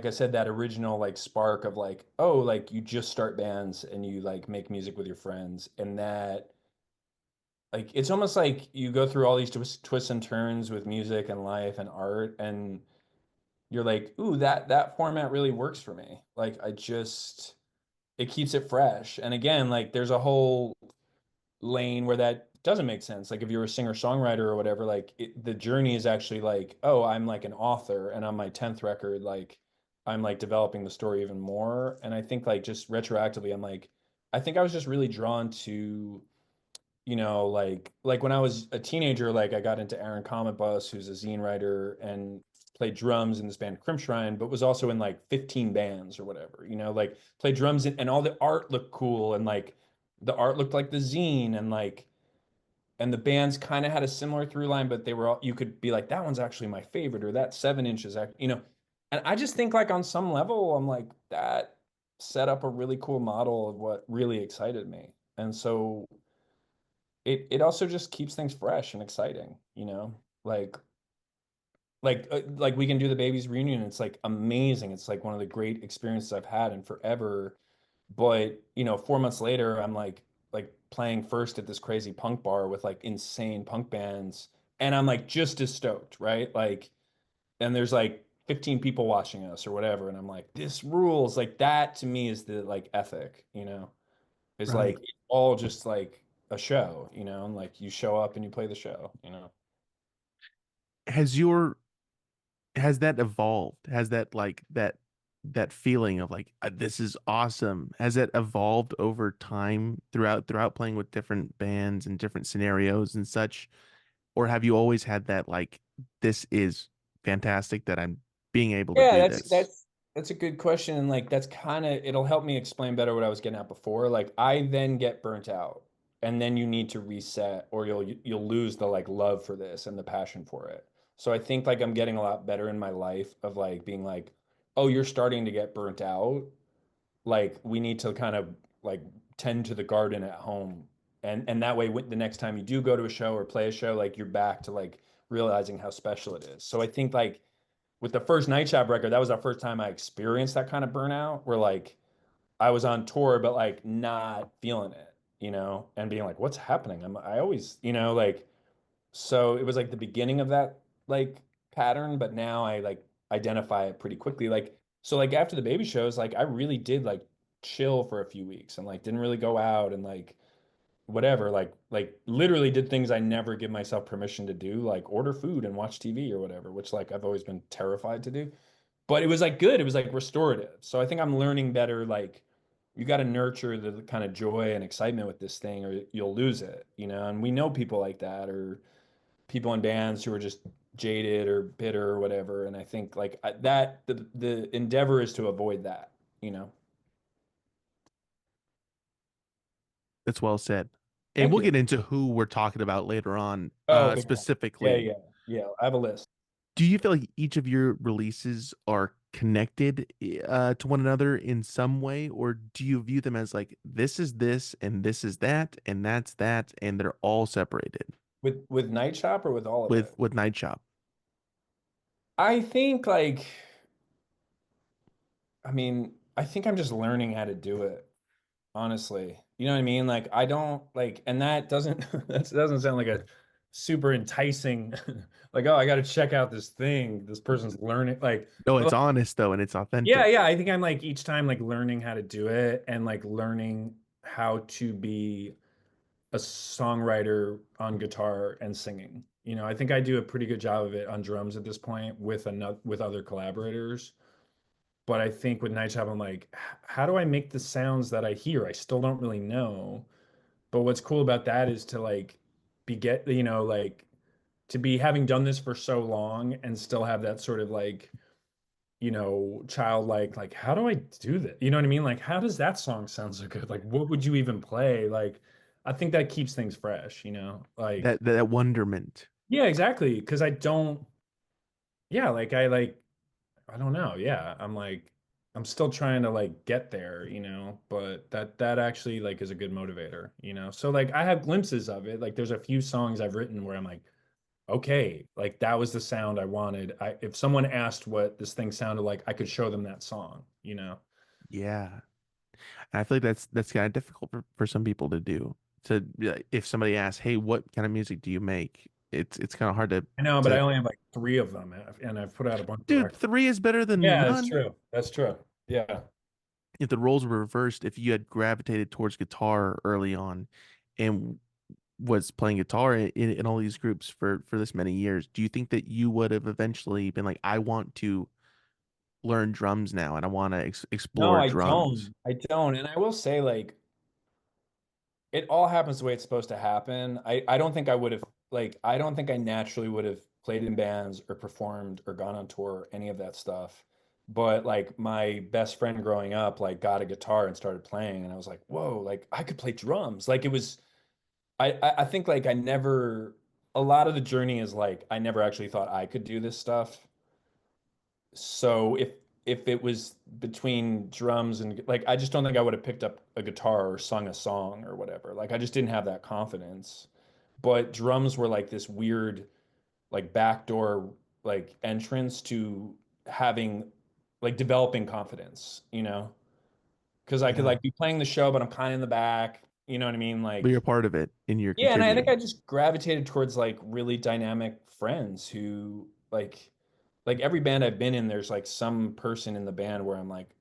I said, that original like spark of like, oh, like you just start bands and you like make music with your friends. And that like it's almost like you go through all these twists and turns with music and life and art and you're like, ooh, that format really works for me. Like I just it keeps it fresh. And again, like there's a whole lane where that doesn't make sense. Like if you're a singer-songwriter or whatever, like the journey is actually like, oh, I'm like an author and on my 10th record, like I'm like developing the story even more. And I think like just retroactively, I'm like, I think I was just really drawn to like when I was a teenager, like I got into Aaron Comet Bus, who's a zine writer and played drums in this band Crimpshrine, but was also in like 15 bands or whatever, like played drums and all the art looked cool and like the art looked like the zine and the bands kind of had a similar through line, but they were all you could be like, that one's actually my favorite, or that 7 inches, and I just think like on some level, I'm like, that set up a really cool model of what really excited me. And so it also just keeps things fresh and exciting, like we can do the babies reunion. It's like amazing. It's like one of the great experiences I've had in forever. But 4 months later, I'm like playing first at this crazy punk bar with like insane punk bands, and I'm like just as stoked, right? Like, and there's like 15 people watching us or whatever, and I'm like, this rules. Like that to me is the like ethic, is like Right. it's all just like a show, and like you show up and you play the show. Has your has that evolved? Has that that feeling of like this is awesome? Has it evolved over time throughout playing with different bands and different scenarios and such? Or have you always had that like this is fantastic that I'm being able to Yeah, do that's this? that's that's a good question. And like that's kind of it'll help me explain better what I was getting at before. Like I then get burnt out and then you need to reset or you'll lose the like love for this and the passion for it. So I think like I'm getting a lot better in my life of like being like, oh, you're starting to get burnt out. Like we need to kind of like tend to the garden at home. And that way the next time you do go to a show or play a show, like you're back to like realizing how special it is. So I think like with the first Nightshop record, that was the first time I experienced that kind of burnout where like I was on tour, but like not feeling it, and being like, what's happening? I always, like, So it was like the beginning of that like pattern, but now I like identify it pretty quickly. Like so like after the baby shows, like I really did like chill for a few weeks and like didn't really go out and like whatever, like literally did things I never give myself permission to do, like order food and watch TV or whatever, which like I've always been terrified to do. But it was like good. It was like restorative. So I think I'm learning better. Like you got to nurture the kind of joy and excitement with this thing, or you'll lose it, you know? And we know people like that, or people in bands who are just jaded or bitter or whatever. And I think like that the endeavor is to avoid that, you know? That's well said. And Thank we'll you. get into who we're talking about later on, Oh, big time. Yeah, specifically. yeah, yeah. I have a list. Do you feel like each of your releases are connected to one another in some way, or do you view them as like this is this and this is that and that's that, and they're all separated With Nightshop or with all of it? with Nightshop? I think like I mean, I think I'm just learning how to do it, honestly. You know what I mean? Like I don't like and that doesn't that doesn't sound like a super enticing like, oh, I got to check out this thing. This person's learning like No, but it's like, honest though, and it's yeah, authentic. yeah, I think I'm like each time like learning how to do it and like learning how to be a songwriter on guitar and singing. You know, I think I do a pretty good job of it on drums at this point with another with other collaborators. But I think with Nightshop, I'm like, how do I make the sounds that I hear? I still don't really know. But what's cool about that is to like be get, you know, like to be having done this for so long and still have that sort of like, you know, childlike, like, how do I do that? You know what I mean? Like, how does that song sound so good? Like, what would you even play? Like, I think that keeps things fresh, you know? Like, That wonderment. yeah, exactly. Because I don't, yeah, like I don't know. Yeah, I'm like I'm still trying to like get there, you know, but that actually like is a good motivator, you know. So like I have glimpses of it. Like there's a few songs I've written where I'm like, okay, like that was the sound I wanted. I if someone asked what this thing sounded like, I could show them that song, you know. Yeah. And I feel like that's kind of difficult for some people to do. To be like, if somebody asks, "Hey, what kind of music do you make?" It's kind of hard I know, but I to only have like three of them, and I've put out a bunch of dude, records. three is better than Yeah, that's none. true. That's true. Yeah. If the roles were reversed, if you had gravitated towards guitar early on and was playing guitar in all these groups for this many years, do you think that you would have eventually been like, I want to learn drums now and I want to No, explore I drums? don't. I don't. And I will say, like, it all happens the way it's supposed to happen. I don't think I would have like I don't think I naturally would have played in bands or performed or gone on tour or any of that stuff. But like my best friend growing up like got a guitar and started playing and I was like, whoa, like I could play drums. Like it was I think like I never a lot of the journey is like I never actually thought I could do this stuff. So if it was between drums and like I just don't think I would have picked up a guitar or sung a song or whatever. Like I just didn't have that confidence. But drums were like this weird like backdoor like entrance to having like developing confidence, you know? Because I could Yeah. like be playing the show, but I'm kind of in the back. You know what I mean? But you're Like part of it and you're yeah, and I think I contributing. just gravitated towards like really dynamic friends who like every band I've been in, there's like some person in the band where I'm like,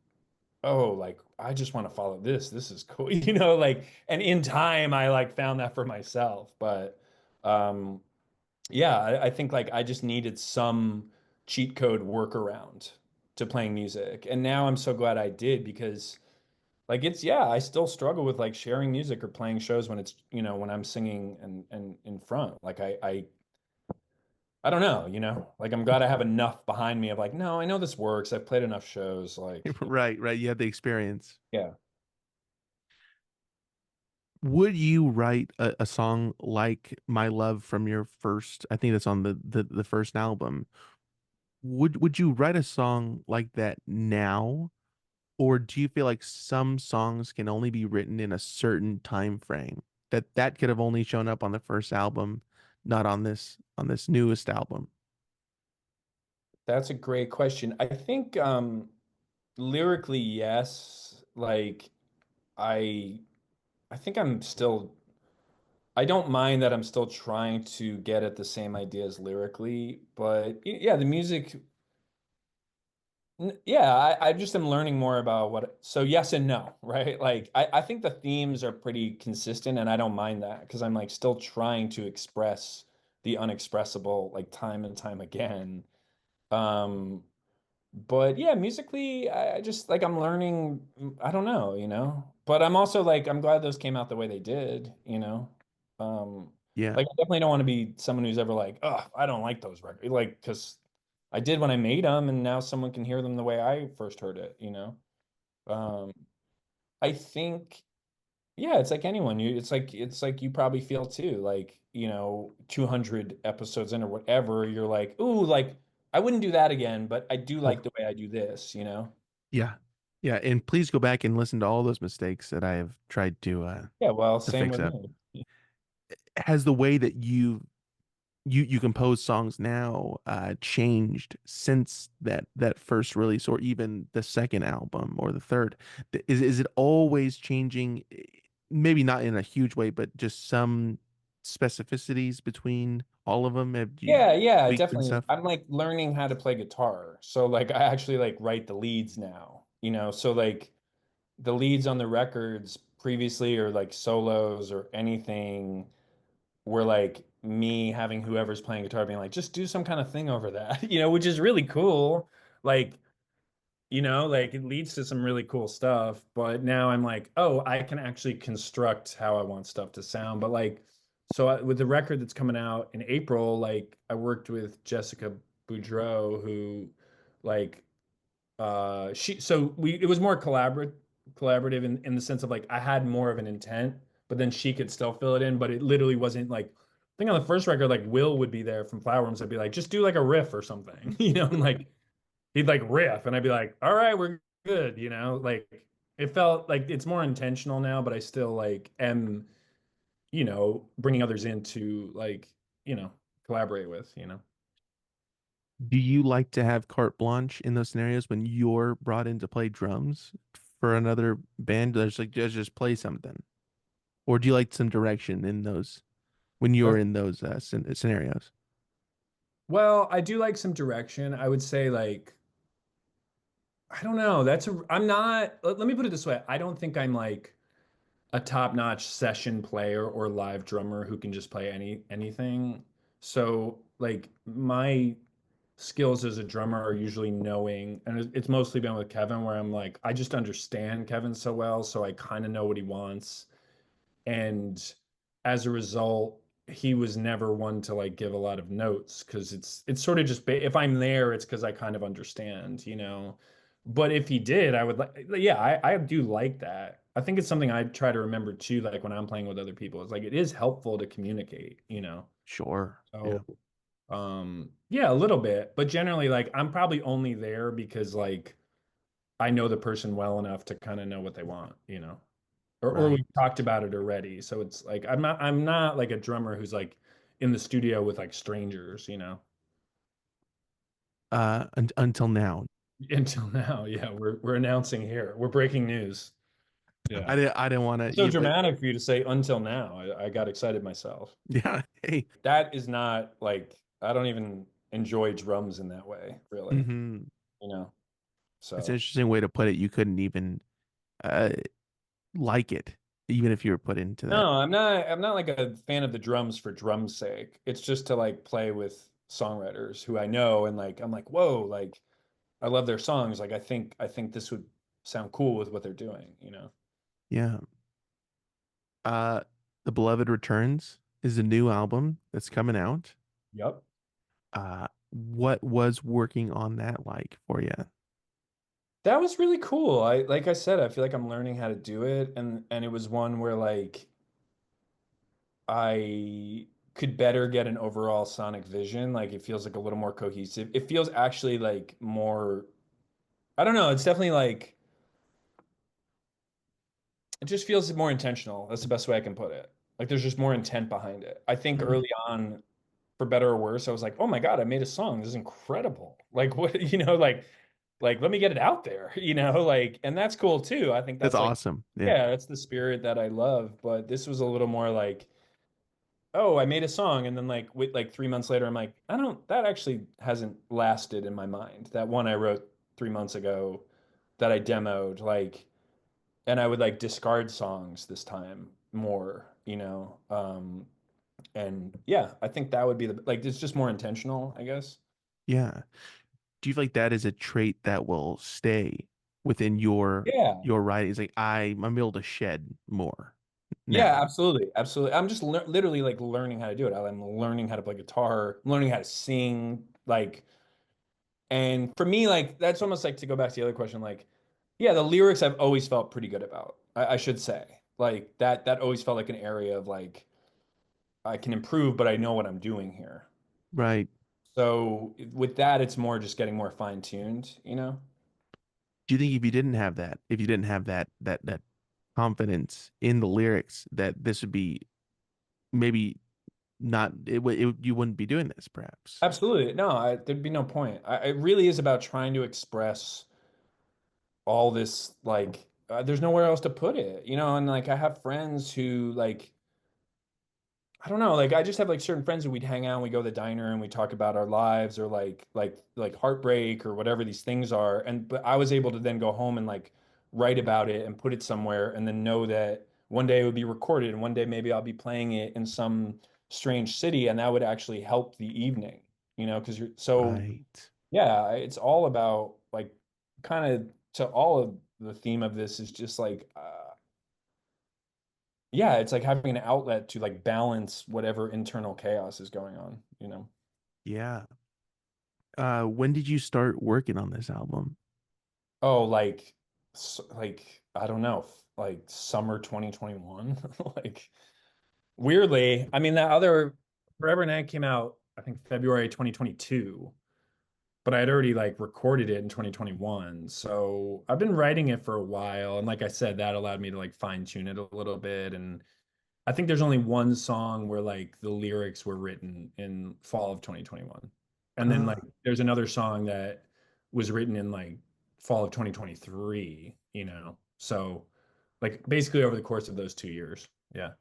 oh, like I just want to follow this. This is cool. You know, like and in time I like found that for myself. But um yeah, I think like I just needed some cheat code workaround to playing music. And now I'm so glad I did because like it's yeah, I still struggle with like sharing music or playing shows when it's, you know, when I'm singing and in front. Like I don't know, you know, like I'm glad I have enough behind me of like, no, I know this works. I've played enough shows. Like, Right, right. You have the experience. yeah, Would you write a song like My Love from your first, I think that's on the first album. Would you write a song like that now? Or do you feel like some songs can only be written in a certain time frame? That could have only shown up on the first album, not on this newest album. that's a great question. I think lyrically, yes. Like I I think I'm still I don't mind that I'm still trying to get at the same ideas lyrically, but yeah, the music, yeah, I just am learning more about what, so yes and no, right? Like I think the themes are pretty consistent and I don't mind that because I'm like still trying to express the unexpressible like time and time again. Um, But yeah, musically, I just like I'm learning, I don't know, But I'm also like I'm glad those came out the way they did. Um Yeah. like I definitely don't want to be someone who's ever like, "Oh, I don't like those records." Like cuz I did when I made them and now someone can hear them the way I first heard it. Um I think yeah, it's like anyone. It's like you probably feel too, like, 200 episodes in or whatever, you're like, "Ooh, like I wouldn't do that again, but I do like Oh, the way I do this?" yeah. Yeah. And please go back and listen to all those mistakes that I have tried Yeah, well, to same fix with up. me. Has the way that you compose songs now changed since that first release, or even the second album or the third? Is it always changing? Maybe not in a huge way, but just some specificities between all of them. Have you Yeah, yeah, tweaked and definitely. stuff? I'm like learning how to play guitar. So like I actually like write the leads now. So like the leads on the records previously or like solos or anything were like me having whoever's playing guitar being like, just do some kind of thing over that, which is really cool. Like, like it leads to some really cool stuff. But now I'm like, oh, I can actually construct how I want stuff to sound. But like, so with the record that's coming out in April, like I worked with Jessica Boudreau, who like it was more collaborative in the sense of like I had more of an intent, but then she could still fill it in, but it literally wasn't like I think on the first record like Will would be there from Flatworms. I'd be like just do like a riff or something, and like he'd like riff and I'd be like all right, we're good. Like it felt like it's more intentional now, but I still like am bringing others in to like you know collaborate with. Do you like to have carte blanche in those scenarios when you're brought in to play drums for another band? There's like just play something, or do you like some direction in those when you're in those scenarios? Well, I do like some direction. I would say like I don't know. I'm not, let me put it this way. I don't think I'm like a top-notch session player or live drummer who can just play anything. So like my skills as a drummer are usually knowing, and it's mostly been with Kevin where I'm like, I just understand Kevin so well, so I kind of know what he wants. And as a result, he was never one to like give a lot of notes because it's sort of just if I'm there, it's because I kind of understand. But if he did, I would like, yeah, I do like that. I think it's something I try to remember too, like when I'm playing with other people. It's like it is helpful to communicate. Sure. Yeah. So yeah, a little bit, but generally like I'm probably only there because like I know the person well enough to kind of know what they want. Or we've Right. talked about it already. So it's like I'm not like a drummer who's like in the studio with like strangers. Until now. Until now, yeah, we're announcing here. We're breaking news. Yeah. I didn't want It's so to, but dramatic for you to say until now. I got excited myself. yeah. Hey. That is not like I don't even enjoy drums in that way, really. Hmm. You know. That's an So interesting way to put it. You couldn't even uh like it, even if you were put into that. no, I'm not like a fan of the drums for drum's sake. It's just to like play with songwriters who I know and like I'm like, whoa, like I love their songs. Like I think this would sound cool with what they're doing. Yeah. Uh, The Beloved Returns is a new album that's coming out. Yep. What was working on that like for you? That was really cool. I like I said, I feel like I'm learning how to do it and it was one where like I could better get an overall sonic vision. Like it feels like a little more cohesive. It feels actually like more I don't know, it's definitely like it just feels more intentional. That's the best way I can put it. Like there's just more intent behind it. I think Mm. early on, for better or worse, I was like, oh my God, I made a song. This is incredible. Like what, like let me get it out there, like, and that's cool too. I think That's that's like, awesome. Yeah. yeah, that's the spirit that I love. But this was a little more like, oh, I made a song, and then like with like 3 months later, I'm like, I don't, that actually hasn't lasted in my mind. That one I wrote 3 months ago that I demoed, like, and I would like discard songs this time more, you know. And yeah, I think that would be the like it's just more intentional, I guess. Yeah. Do you feel like that is a trait that will stay within Yeah. your writing? It's like I'm able to shed more Yeah, now. absolutely. Absolutely. I'm just literally like learning how to do it. I'm learning how to play guitar, learning how to sing, like, and for me, like, that's almost like to go back to the other question, like, yeah, the lyrics I've always felt pretty good about, I should say. Like that always felt like an area of like I can improve, but I know what I'm doing here. Right. So with that, it's more just getting more fine-tuned, you know? Do you think if you didn't have that, if you didn't have that confidence in the lyrics, that this would be maybe not you wouldn't be doing this perhaps? Absolutely. No, there'd be no point. It really is about trying to express all this, like, there's nowhere else to put it, you know? And like, I have friends who, like, I don't know, like, I just have like certain friends who we'd hang out and we go to the diner and we talk about our lives or like heartbreak or whatever these things are. And, but I was able to then go home and like write about it and put it somewhere and then know that one day it would be recorded and one day maybe I'll be playing it in some strange city and that would actually help the evening, you know? Because you're so, Right. yeah, it's all about like kind of to all of the theme of this is just like yeah, it's like having an outlet to like balance whatever internal chaos is going on, you know. Yeah. When did you start working on this album? Oh, like like I don't know, like summer 2021. Like weirdly, I mean that other Forever Night came out I think February 2022. But I had already like recorded it in 2021. So I've been writing it for a while. And like I said, that allowed me to like fine tune it a little bit. And I think there's only one song where like the lyrics were written in fall of 2021. And then like Uh, there's another song that was written in like fall of 2023, you know. So like basically over the course of those 2 years. Yeah.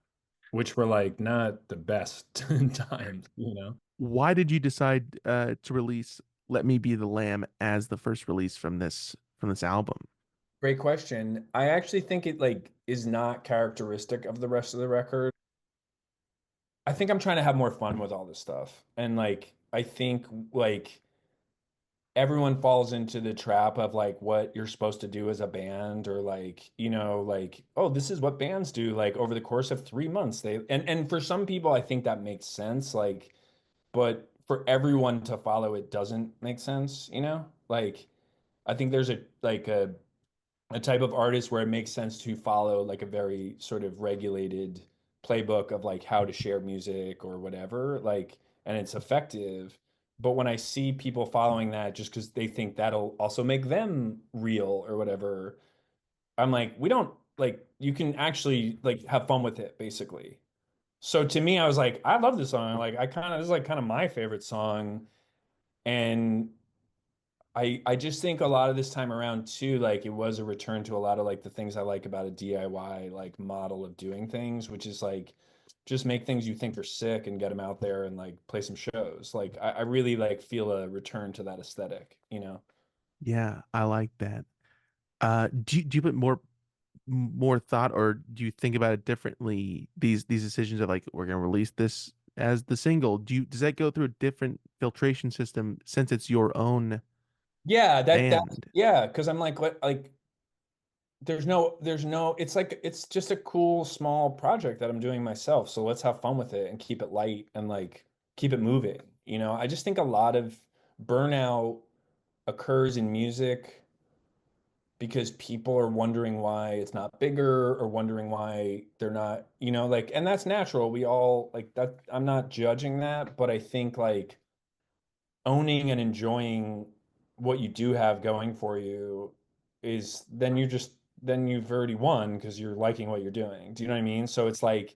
Which were like not the best times, you know. why did you decide to release Let Me Be the Lamb as the first release from this album? Great question. I actually think it like is not characteristic of the rest of the record. I think I'm trying to have more fun with all this stuff. And like I think like everyone falls into the trap of like what you're supposed to do as a band or like, you know, like, oh, this is what bands do like over the course of 3 months. They and for some people I think that makes sense. Like, but for everyone to follow it doesn't make sense, you know? Like I think there's a type of artist where it makes sense to follow like a very sort of regulated playbook of like how to share music or whatever, like, and it's effective. But when I see people following that just because they think that'll also make them real or whatever, I'm like, we don't like, you can actually like have fun with it, basically. So to me, I was like, I love this song. Like, I kind of, this is like kind of my favorite song. And I just think a lot of this time around too, like it was a return to a lot of like the things I like about a DIY like model of doing things, which is like just make things you think are sick and get them out there and like play some shows. Like I really like feel a return to that aesthetic, you know? Yeah, I like that. Do you put more thought, or do you think about it differently? These decisions of like we're gonna release this as the single. Does that go through a different filtration system since it's your own Yeah, that's band? yeah, because I'm like what like there's no it's like it's just a cool small project that I'm doing myself. So let's have fun with it and keep it light and like keep it moving. You know, I just think a lot of burnout occurs in music because people are wondering why it's not bigger or wondering why they're not, you know, like, and that's natural. We all like that. I'm not judging that, but I think like owning and enjoying what you do have going for you is then then you've already won because you're liking what you're doing. Do you know what I mean? So it's like,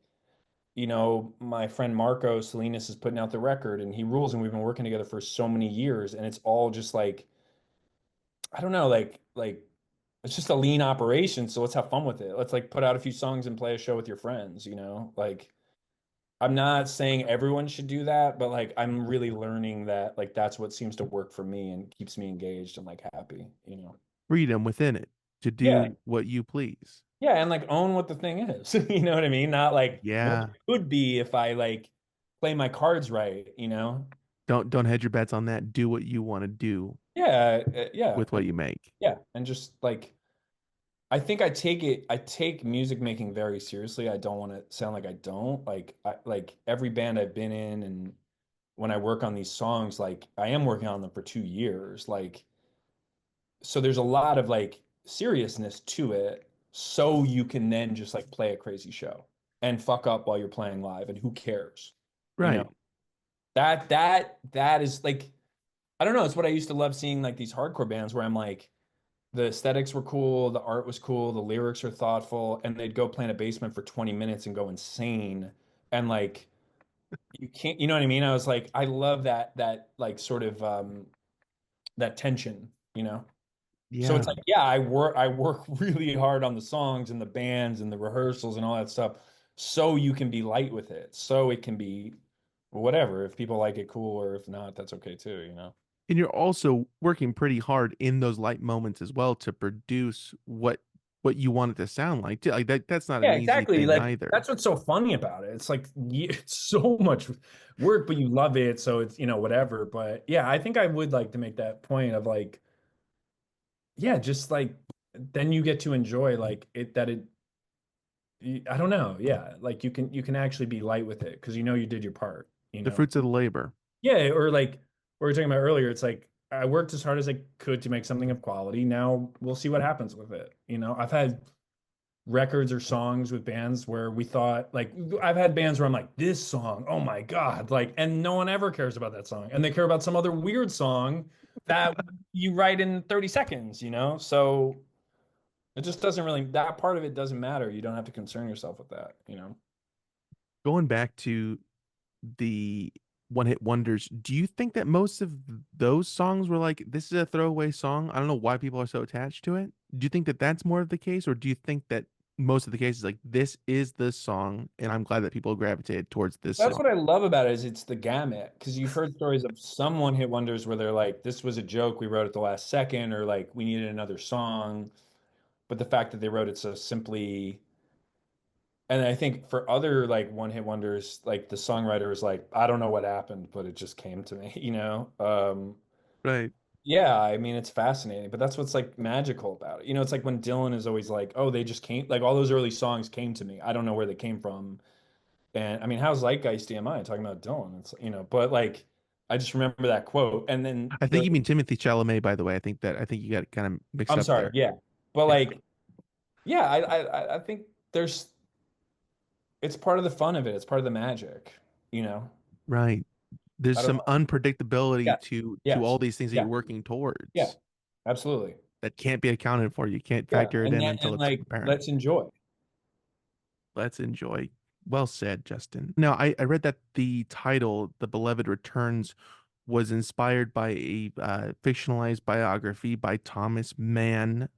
you know, my friend Marco Salinas is putting out the record and he rules and we've been working together for so many years and it's all just like I don't know, like it's just a lean operation, so let's have fun with it. Let's like put out a few songs and play a show with your friends, you know? Like I'm not saying everyone should do that, but like I'm really learning that like that's what seems to work for me and keeps me engaged and like happy, you know. Freedom within it to Yeah. do what you please. Yeah, and like own what the thing is. You know what I mean? Not like what Yeah. it could be if I like play my cards right, you know? Don't hedge your bets on that. Do what you want to do Yeah, yeah. with what you make. Yeah, and just like I think I take music making very seriously. I don't want to sound like I don't. Like every band I've been in and when I work on these songs, like I am working on them for 2 years. Like so there's a lot of like seriousness to it so you can then just like play a crazy show and fuck up while you're playing live and who cares? You know? Right. That is like I don't know, it's what I used to love seeing like these hardcore bands where I'm like the aesthetics were cool, the art was cool, the lyrics are thoughtful, and they'd go play in a basement for 20 minutes and go insane. And like you can't, you know what I mean? I was like, I love that like sort of that tension, you know? So it's Yeah. like, yeah, I work really hard on the songs and the bands and the rehearsals and all that stuff so you can be light with it. So it can be whatever. If people like it, cool, or if not, that's okay too, you know? And you're also working pretty hard in those light moments as well to produce what you want it to sound like. Too. Like that's not Yeah, an easy exactly. thing Like either. that's what's so funny about it. It's like it's so much work, but you love it, so it's whatever. But yeah, I think I would like to make that point of like yeah, just like then you get to enjoy like it that it I don't know, yeah, like you can actually be light with it because you know you did your part, you The know. fruits of the labor. Yeah, or like we were talking about earlier, it's like I worked as hard as I could to make something of quality. Now we'll see what happens with it. You know, I've had records or songs with bands where we thought like I've had bands where I'm like this song oh my god like and no one ever cares about that song and they care about some other weird song that you write in 30 seconds, you know, so it just doesn't really that part of it doesn't matter. You don't have to concern yourself with that, you know. Going back to the one hit wonders, do you think that most of those songs were like, this is a throwaway song? I don't know why people are so attached to it. Do you think that that's more of the case, or do you think that most of the cases like this is the song, and I'm glad that people gravitated towards this That's song? what I love about it is it's the gamut because you've heard stories of some one hit wonders where they're like this was a joke we wrote at the last second or like we needed another song, but the fact that they wrote it so simply. And I think for other like one hit wonders, like the songwriter was like, I don't know what happened, but it just came to me, you know? Right. Yeah, I mean, it's fascinating, but that's what's like magical about it. You know, it's like when Dylan is always like, oh, they just came, like all those early songs came to me. I don't know where they came from. And I mean, how's Zeitgeist DMI talking about Dylan? It's, you know, but like, I just remember that quote. And then I think you mean Timothy Chalamet, by the way. I think you got kind of mixed I'm up sorry, there. yeah. But Yeah. like, yeah, I think it's part of the fun of it. It's part of the magic, you know? Right. There's I don't some know. unpredictability Yeah. to Yes. all these things that you're Yeah. working Yeah. towards Absolutely. that can't be accounted for. You can't Yeah. factor it And in that until and it's like apparent. let's enjoy. Let's enjoy. Well said, Justin. Now, I read that the title, The Beloved Returns, was inspired by a fictionalized biography by Thomas Mann.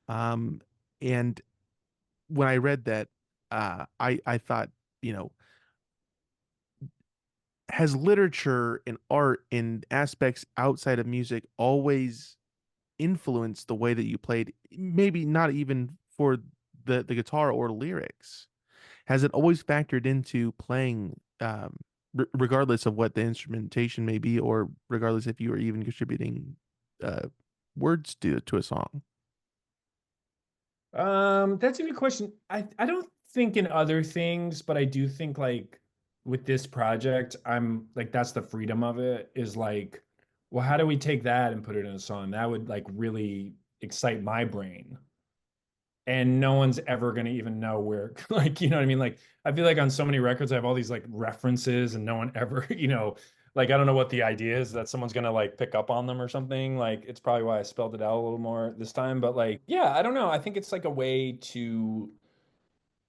Um, and when I read that, I thought, you know, has literature and art and aspects outside of music always influenced the way that you played? Maybe not even for the guitar or lyrics. Has it always factored into playing, regardless of what the instrumentation may be, or regardless if you are even contributing uh, words to a song? That's a good question. I don't think in other things, but I do think like with this project, I'm like that's the freedom of it is like, well, how do we take that and put it in a song? That would like really excite my brain. And no one's ever going to even know where like you know what I mean, like I feel like on so many records I have all these like references and no one ever like I don't know what the idea is that someone's going to like pick up on them or something. Like it's probably why I spelled it out a little more this time, but like yeah, I don't know, I think it's like a way to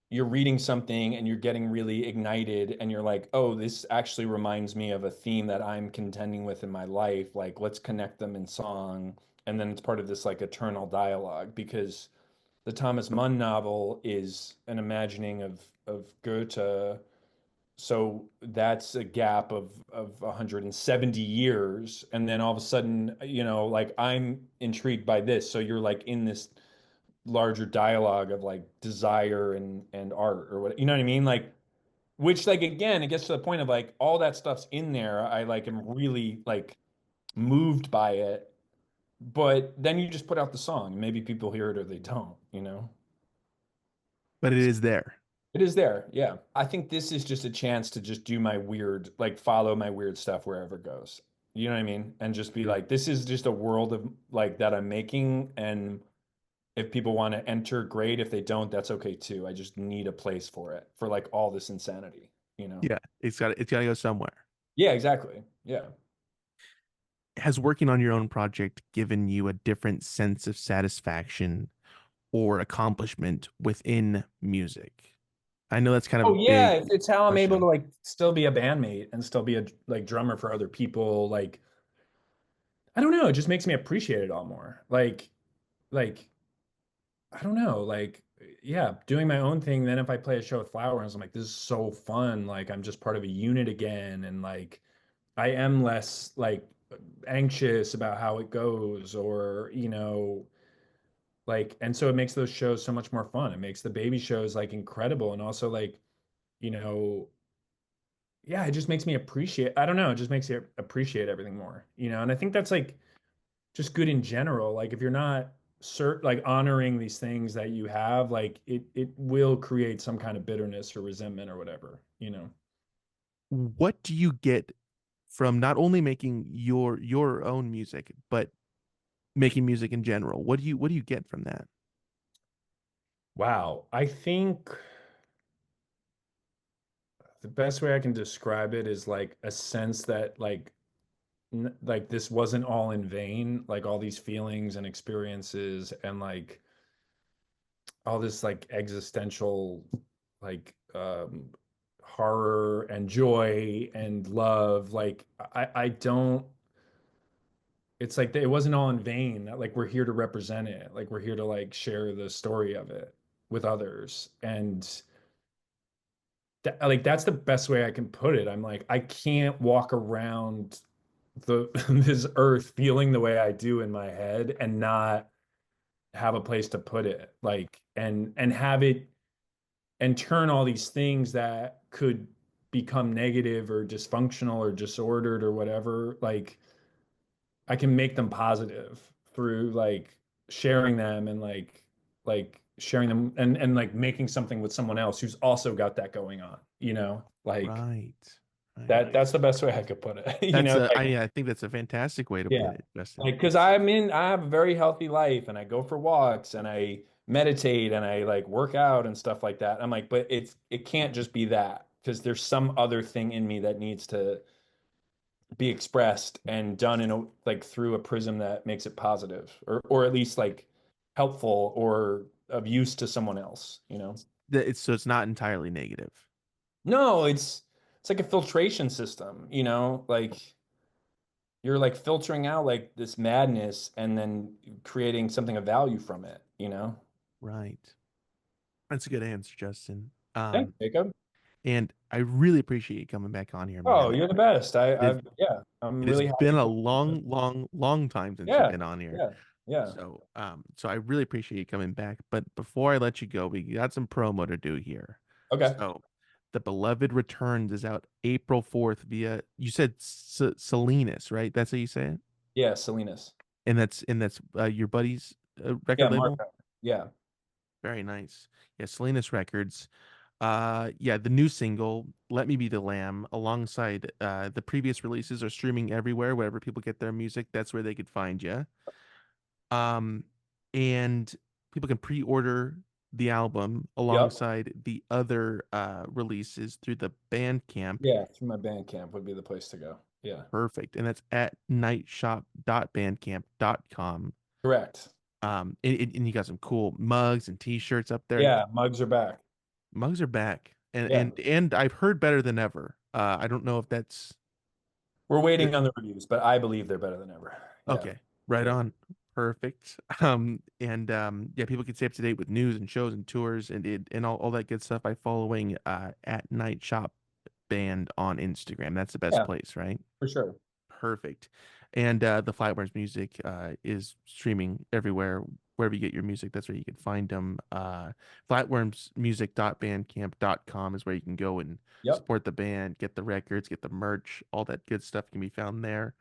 you're reading something and you're getting really ignited and you're like, oh, this actually reminds me of a theme that I'm contending with in my life, like let's connect them in song. And then it's part of this like eternal dialogue because the Thomas Mann novel is an imagining of Goethe So that's a gap of 170 years. And then all of a sudden, like I'm intrigued by this. So you're like in this larger dialogue of like desire and art or what, you know what I mean? Like, which like again, it gets to the point of like all that stuff's in there. I like am really like moved by it. But then you just put out the song and maybe people hear it or they don't. But it is there. It is there. Yeah. I think this is just a chance to just do my weird, like follow my weird stuff wherever it goes. You know what I mean? And just be like, this is just a world of like that I'm making. And if people want to enter, great. If they don't, that's okay too. I just need a place for it, for like all this insanity. Yeah, it's got to go somewhere. Yeah, exactly. Yeah. Has working on your own project given you a different sense of satisfaction or accomplishment within music? I know that's kind of a Oh yeah, big it's how I'm able to question. like still be a bandmate and still be a like drummer for other people. Like I don't know, it just makes me appreciate it all more. Like I don't know, like yeah, doing my own thing. Then if I play a show with Flowers, I'm like, this is so fun. Like I'm just part of a unit again, and like I am less like anxious about how it goes, or like, and so it makes those shows so much more fun. It makes the baby shows like incredible, and also like you know yeah, it just makes me appreciate, I don't know, it just makes you appreciate everything more. And I think that's like just good in general. Like if you're not like honoring these things that you have, like it will create some kind of bitterness or resentment or whatever. What do you get from not only making your own music, but making music in general? What do you get from that? Wow. I think the best way I can describe it is like a sense that like this wasn't all in vain, like all these feelings and experiences and like all this like existential like horror and joy and love. Like I don't, it's like it wasn't all in vain. Like we're here to represent it. Like we're here to like share the story of it with others. And like that's the best way I can put it. I'm like I can't walk around the this earth feeling the way I do in my head and not have a place to put it. Like and have it and turn all these things that could become negative or dysfunctional or disordered or whatever, like I can make them positive through like sharing them and like sharing them and like making something with someone else who's also got that going on. Like Right. Right. that's the best way I could put it. That's a Like I think that's a fantastic way to put yeah. it, Justin. Like, because It's I have a very healthy life and I go for walks and I meditate and I like work out and stuff like that. I'm like, but it can't just be that because there's some other thing in me that needs to be expressed and done in a like through a prism that makes it positive or at least like helpful or of use to someone else. it's so it's not entirely negative. No, it's like a filtration system, like you're like filtering out like this madness and then creating something of value from it. Right. That's a good answer, Justin. Thanks, Jacob. And I really appreciate you coming back on here, Oh, man. you're the best. It Yeah, I'm it has really been happy a to. long, long, long time since you've Yeah, been on here. yeah, yeah. So I really appreciate you coming back. But before I let you go, we got some promo to do here. Okay. So The Beloved Returns is out April 4th via, you said Salinas, right? That's how you say it? Yeah, Salinas. And that's your buddy's Yeah, record label? Marco. Yeah, Very nice. Yeah, Salinas Records. Yeah, the new single, Let Me Be the Lamb, alongside the previous releases are streaming everywhere, wherever people get their music, that's where they could find you. Um, and people can pre-order the album yep. alongside the other releases through the Bandcamp. Yeah, through my band camp would be the place to go. Yeah, Perfect. And that's at nightshop.bandcamp.com. correct. And you got some cool mugs and t-shirts up there. Yeah, mugs are back. Mugs are back. And Yeah, and and I've heard better than ever. I don't know if that's we're uh, waiting on the reviews, but I believe they're better than ever. Yeah, okay. Right yeah. on. Perfect. And yeah, people can stay up to date with news and shows and tours and all that good stuff by following at Nightshop band on Instagram. That's the best Yeah, place, right? for sure. Perfect. And the Flatworms music is streaming everywhere. Wherever you get your music, that's where you can find them. Flatwormsmusic.bandcamp.com is where you can go and Yep. support the band, get the records, get the merch. All that good stuff can be found there.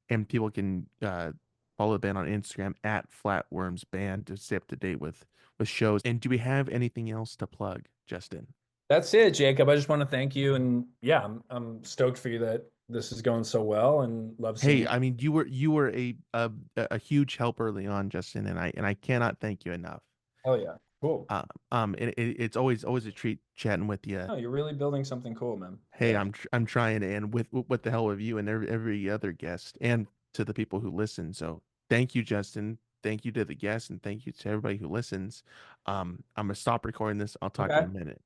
And people can follow the band on Instagram at Flatworms Band to stay up to date with shows. And do we have anything else to plug, Justin? That's it, Jacob. I just want to thank you. And yeah, I'm stoked for you that this is going so well and love seeing Hey, you. I mean, you were a huge help early on, Justin, and I cannot thank you enough. Oh yeah. Cool. It's always a treat chatting with you. No, you're really building something cool, man. Hey, Yeah. I'm trying, and with what the hell with you and every other guest, and to the people who listen. So thank you, Justin. Thank you to the guests, and thank you to everybody who listens. I'm gonna stop recording this. I'll talk to you Okay. in a minute.